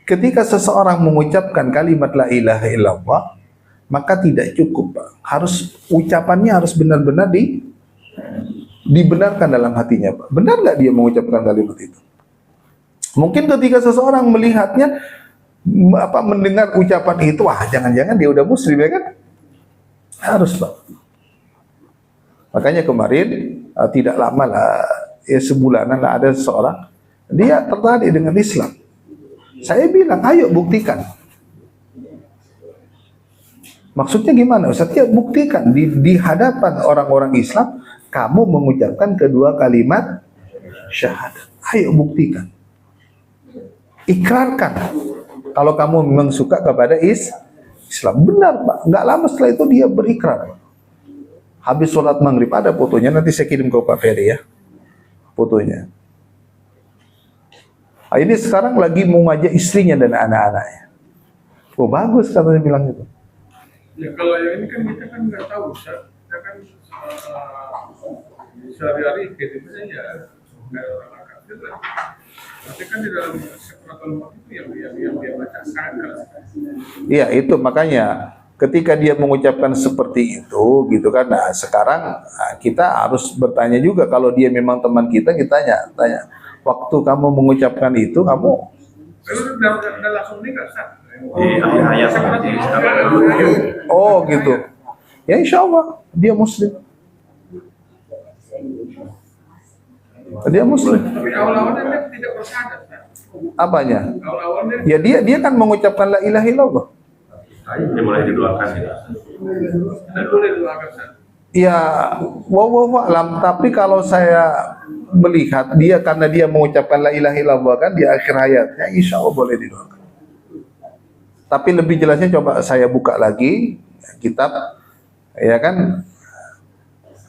Ketika seseorang mengucapkan kalimat la ilaha illallah, maka tidak cukup, Pak. Harus ucapannya harus benar-benar dibenarkan dalam hatinya, Pak. Benar nggak dia mengucapkan kalimat itu? Mungkin ketika seseorang melihatnya mendengar ucapan itu, wah jangan-jangan dia udah muslim, ya kan? Harus, Pak. Makanya kemarin tidak lama lah, ya sebulanan lah, ada seseorang dia tertarik dengan Islam. Saya bilang, ayo buktikan. Maksudnya gimana, Ustaz? Ya buktikan di hadapan orang-orang Islam kamu mengucapkan kedua kalimat syahadat. Ayo buktikan. Ikrarkan kalau kamu memang suka kepada Islam. Benar, Pak. Nggak lama setelah itu dia berikrar. Habis sholat maghrib, ada fotonya, nanti saya kirim ke Pak Ferry ya, fotonya. Nah, ini sekarang lagi mau ngajak istrinya dan anak-anaknya. Oh bagus, katanya bilang gitu. Ya kalau yang ini kan kita kan nggak tahu, Ustaz. Kita kan sehari-hari hidupnya ya kayak orang kafir lah. Tapi kan di dalam separatul maut itu yang dia baca sangat keras. Iya, itu makanya ketika dia mengucapkan seperti itu gitu kan. Nah, sekarang kita harus bertanya juga, kalau dia memang teman kita tanya, waktu kamu mengucapkan itu kamu udah langsung nikah, Ustaz. Di akhir hayat seperti oh gitu. Ya insya Allah dia muslim. Dia muslim. Tapi awal-awalnya dia tidak bersyahadat, Ustaz. Apanya? Awal-awalnya Ya dia kan mengucapkan la ilaha illallah. dia boleh didoakan gitu. dan boleh doakan, Ustaz. Ya, wallahu a'lam. Tapi kalau saya melihat dia karena dia mengucapkan la ilaha illallah kan di akhir hayatnya, insya Allah boleh didoakan. Tapi lebih jelasnya coba saya buka lagi kitab, ya kan?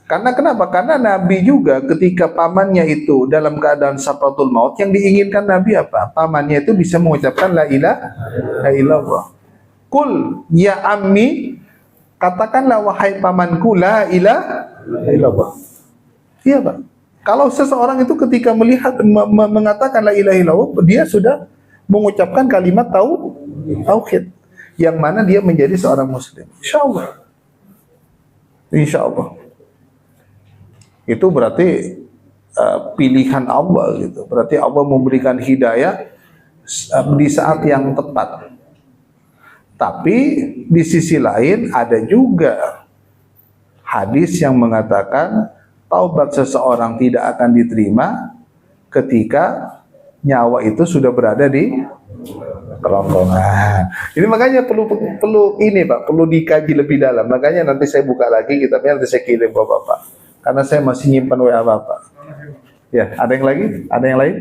Karena kenapa? Karena Nabi juga ketika pamannya itu dalam keadaan sakratul maut, yang diinginkan Nabi apa? Pamannya itu bisa mengucapkan la ilaha illallah. Kul ya ammi, katakanlah wahai pamanku, la ilaha illallah. Iya Pak. Kalau seseorang itu ketika melihat mengatakan la ilaha illallah, dia sudah mengucapkan kalimat tauhid, yang mana dia menjadi seorang muslim. Insyaallah. Insyaallah. Itu berarti pilihan Allah gitu. Berarti Allah memberikan hidayah di saat yang tepat. Tapi di sisi lain ada juga hadis yang mengatakan taubat seseorang tidak akan diterima ketika nyawa itu sudah berada di kerongkongan. Ini makanya perlu ini Pak, perlu dikaji lebih dalam. Makanya nanti saya buka lagi kitabnya, nanti saya kirim ke Bapak. Karena saya masih nyimpan WA Bapak. Ya, ada yang lagi? Ada yang lain?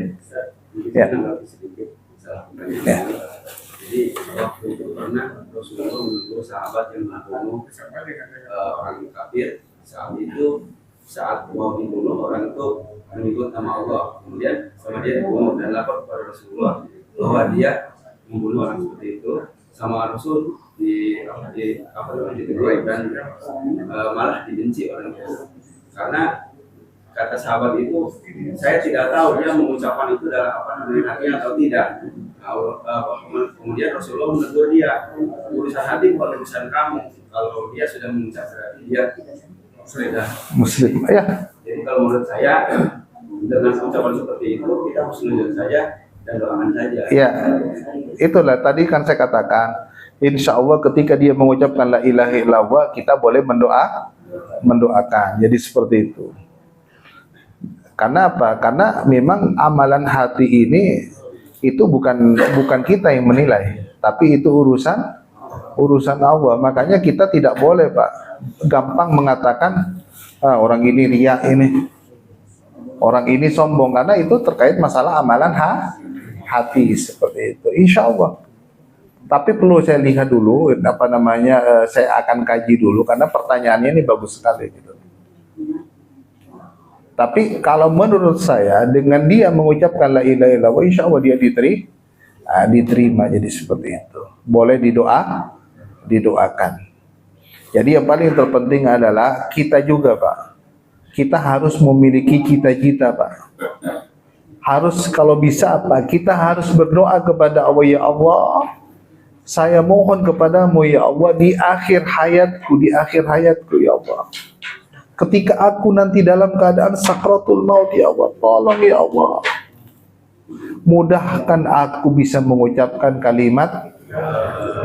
Ya. Ya. Jadi waktu itu pernah Rasulullah menegur sahabat yang membunuh orang kafir. Saat itu saat mau dibunuh orang itu menyebut nama Allah, kemudian sama dia dibunuh dan lapor kepada Rasulullah bahwa dia membunuh orang seperti itu. Sama Rasul ditegur dan malah dibenci orang itu. Karena kata sahabat itu, saya tidak tahu dia mengucapkan itu dalam hatinya atau tidak. Kemudian Rasulullah menegur dia, urusan hati bukan urusan kamu. Kalau dia sudah mengucapkan, dia sudah Muslim. Ya. Jadi kalau menurut saya, dengan ucapan seperti itu kita harus menunjuk saja dan doakan saja. Ya, itulah tadi kan saya katakan, insya Allah ketika dia mengucapkan la ilaha illallah, kita boleh mendoakan. Jadi seperti itu. Karena apa? Karena memang amalan hati ini itu bukan kita yang menilai, tapi itu urusan Allah. Makanya kita tidak boleh Pak gampang mengatakan orang ini riya, ini orang ini sombong, karena itu terkait masalah amalan hati seperti itu. Insya Allah. Tapi perlu saya lihat dulu saya akan kaji dulu karena pertanyaannya ini bagus sekali gitu. Tapi kalau menurut saya dengan dia mengucapkan la ilaha illallah, insya Allah dia diterima. Jadi seperti itu. Boleh didoakan. Jadi yang paling terpenting adalah kita juga Pak. Kita harus memiliki cita-cita Pak. Harus kalau bisa apa? Kita harus berdoa kepada Allah, ya Allah, saya mohon kepadamu ya Allah di akhir hayatku ya Allah. Ketika aku nanti dalam keadaan sakratul maut ya Allah, tolong ya Allah, mudahkan aku bisa mengucapkan kalimat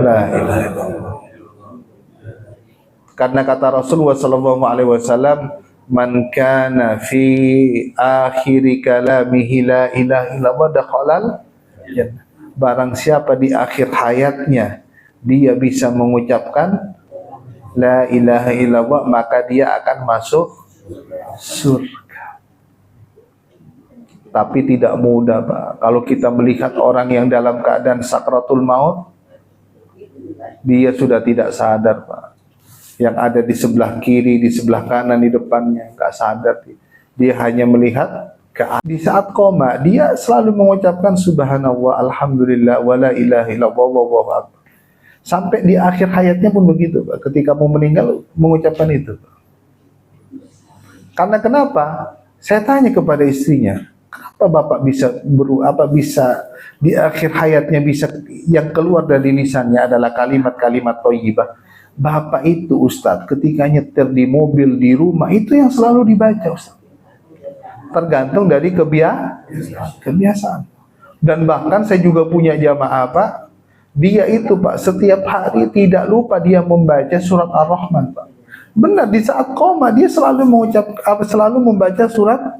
la ilaha illallah. Karena kata Rasulullah SAW, man kana fi akhiri kalamihi la ilaha illallah dakhalal jannah. Barang siapa di akhir hayatnya dia bisa mengucapkan la ilaha illallah, maka dia akan masuk surga. Tapi tidak mudah Pak. Kalau kita melihat orang yang dalam keadaan sakratul maut, dia sudah tidak sadar Pak. Yang ada di sebelah kiri, di sebelah kanan, di depannya, nggak sadar. Dia hanya melihat di saat koma, dia selalu mengucapkan subhanallah, alhamdulillah, wala ilaha illallah, wallahu akbar. Sampai di akhir hayatnya pun begitu Pak. Ketika mau meninggal mengucapkan itu Pak. Karena kenapa? Saya tanya kepada istrinya, kenapa Bapak bisa di akhir hayatnya bisa yang keluar dari lisannya adalah kalimat-kalimat thayyibah. Bapak itu Ustadz ketika nyetir di mobil, di rumah, itu yang selalu dibaca Ustadz. Tergantung dari kebiasaan. Dan bahkan saya juga punya jamaah Pak, dia itu Pak setiap hari tidak lupa dia membaca surat Ar-Rahman Pak. Benar, di saat koma dia selalu membaca surat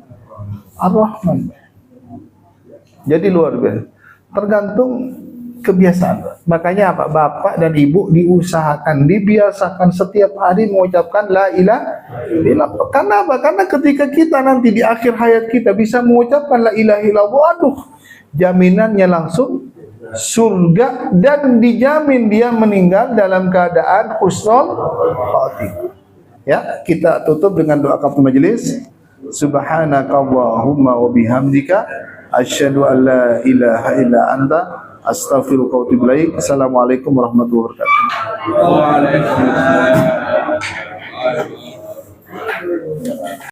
Ar-Rahman. Jadi luar biasa. Tergantung kebiasaan Pak. Makanya apa? Bapak dan Ibu diusahakan, dibiasakan setiap hari mengucapkan la ilaha illallah. Karena apa? Karena ketika kita nanti di akhir hayat kita bisa mengucapkan la ilaha illallah, aduh, jaminannya langsung surga dan dijamin dia meninggal dalam keadaan husnul khatimah. Ya, kita tutup dengan doa kafatul majelis. Subhanakallahumma wa bihamdika asyhadu an la ilaha illa anta Astaghfiruka wa atubu ilaik. Assalamualaikum warahmatullahi wabarakatuh. Waalaikumsalam.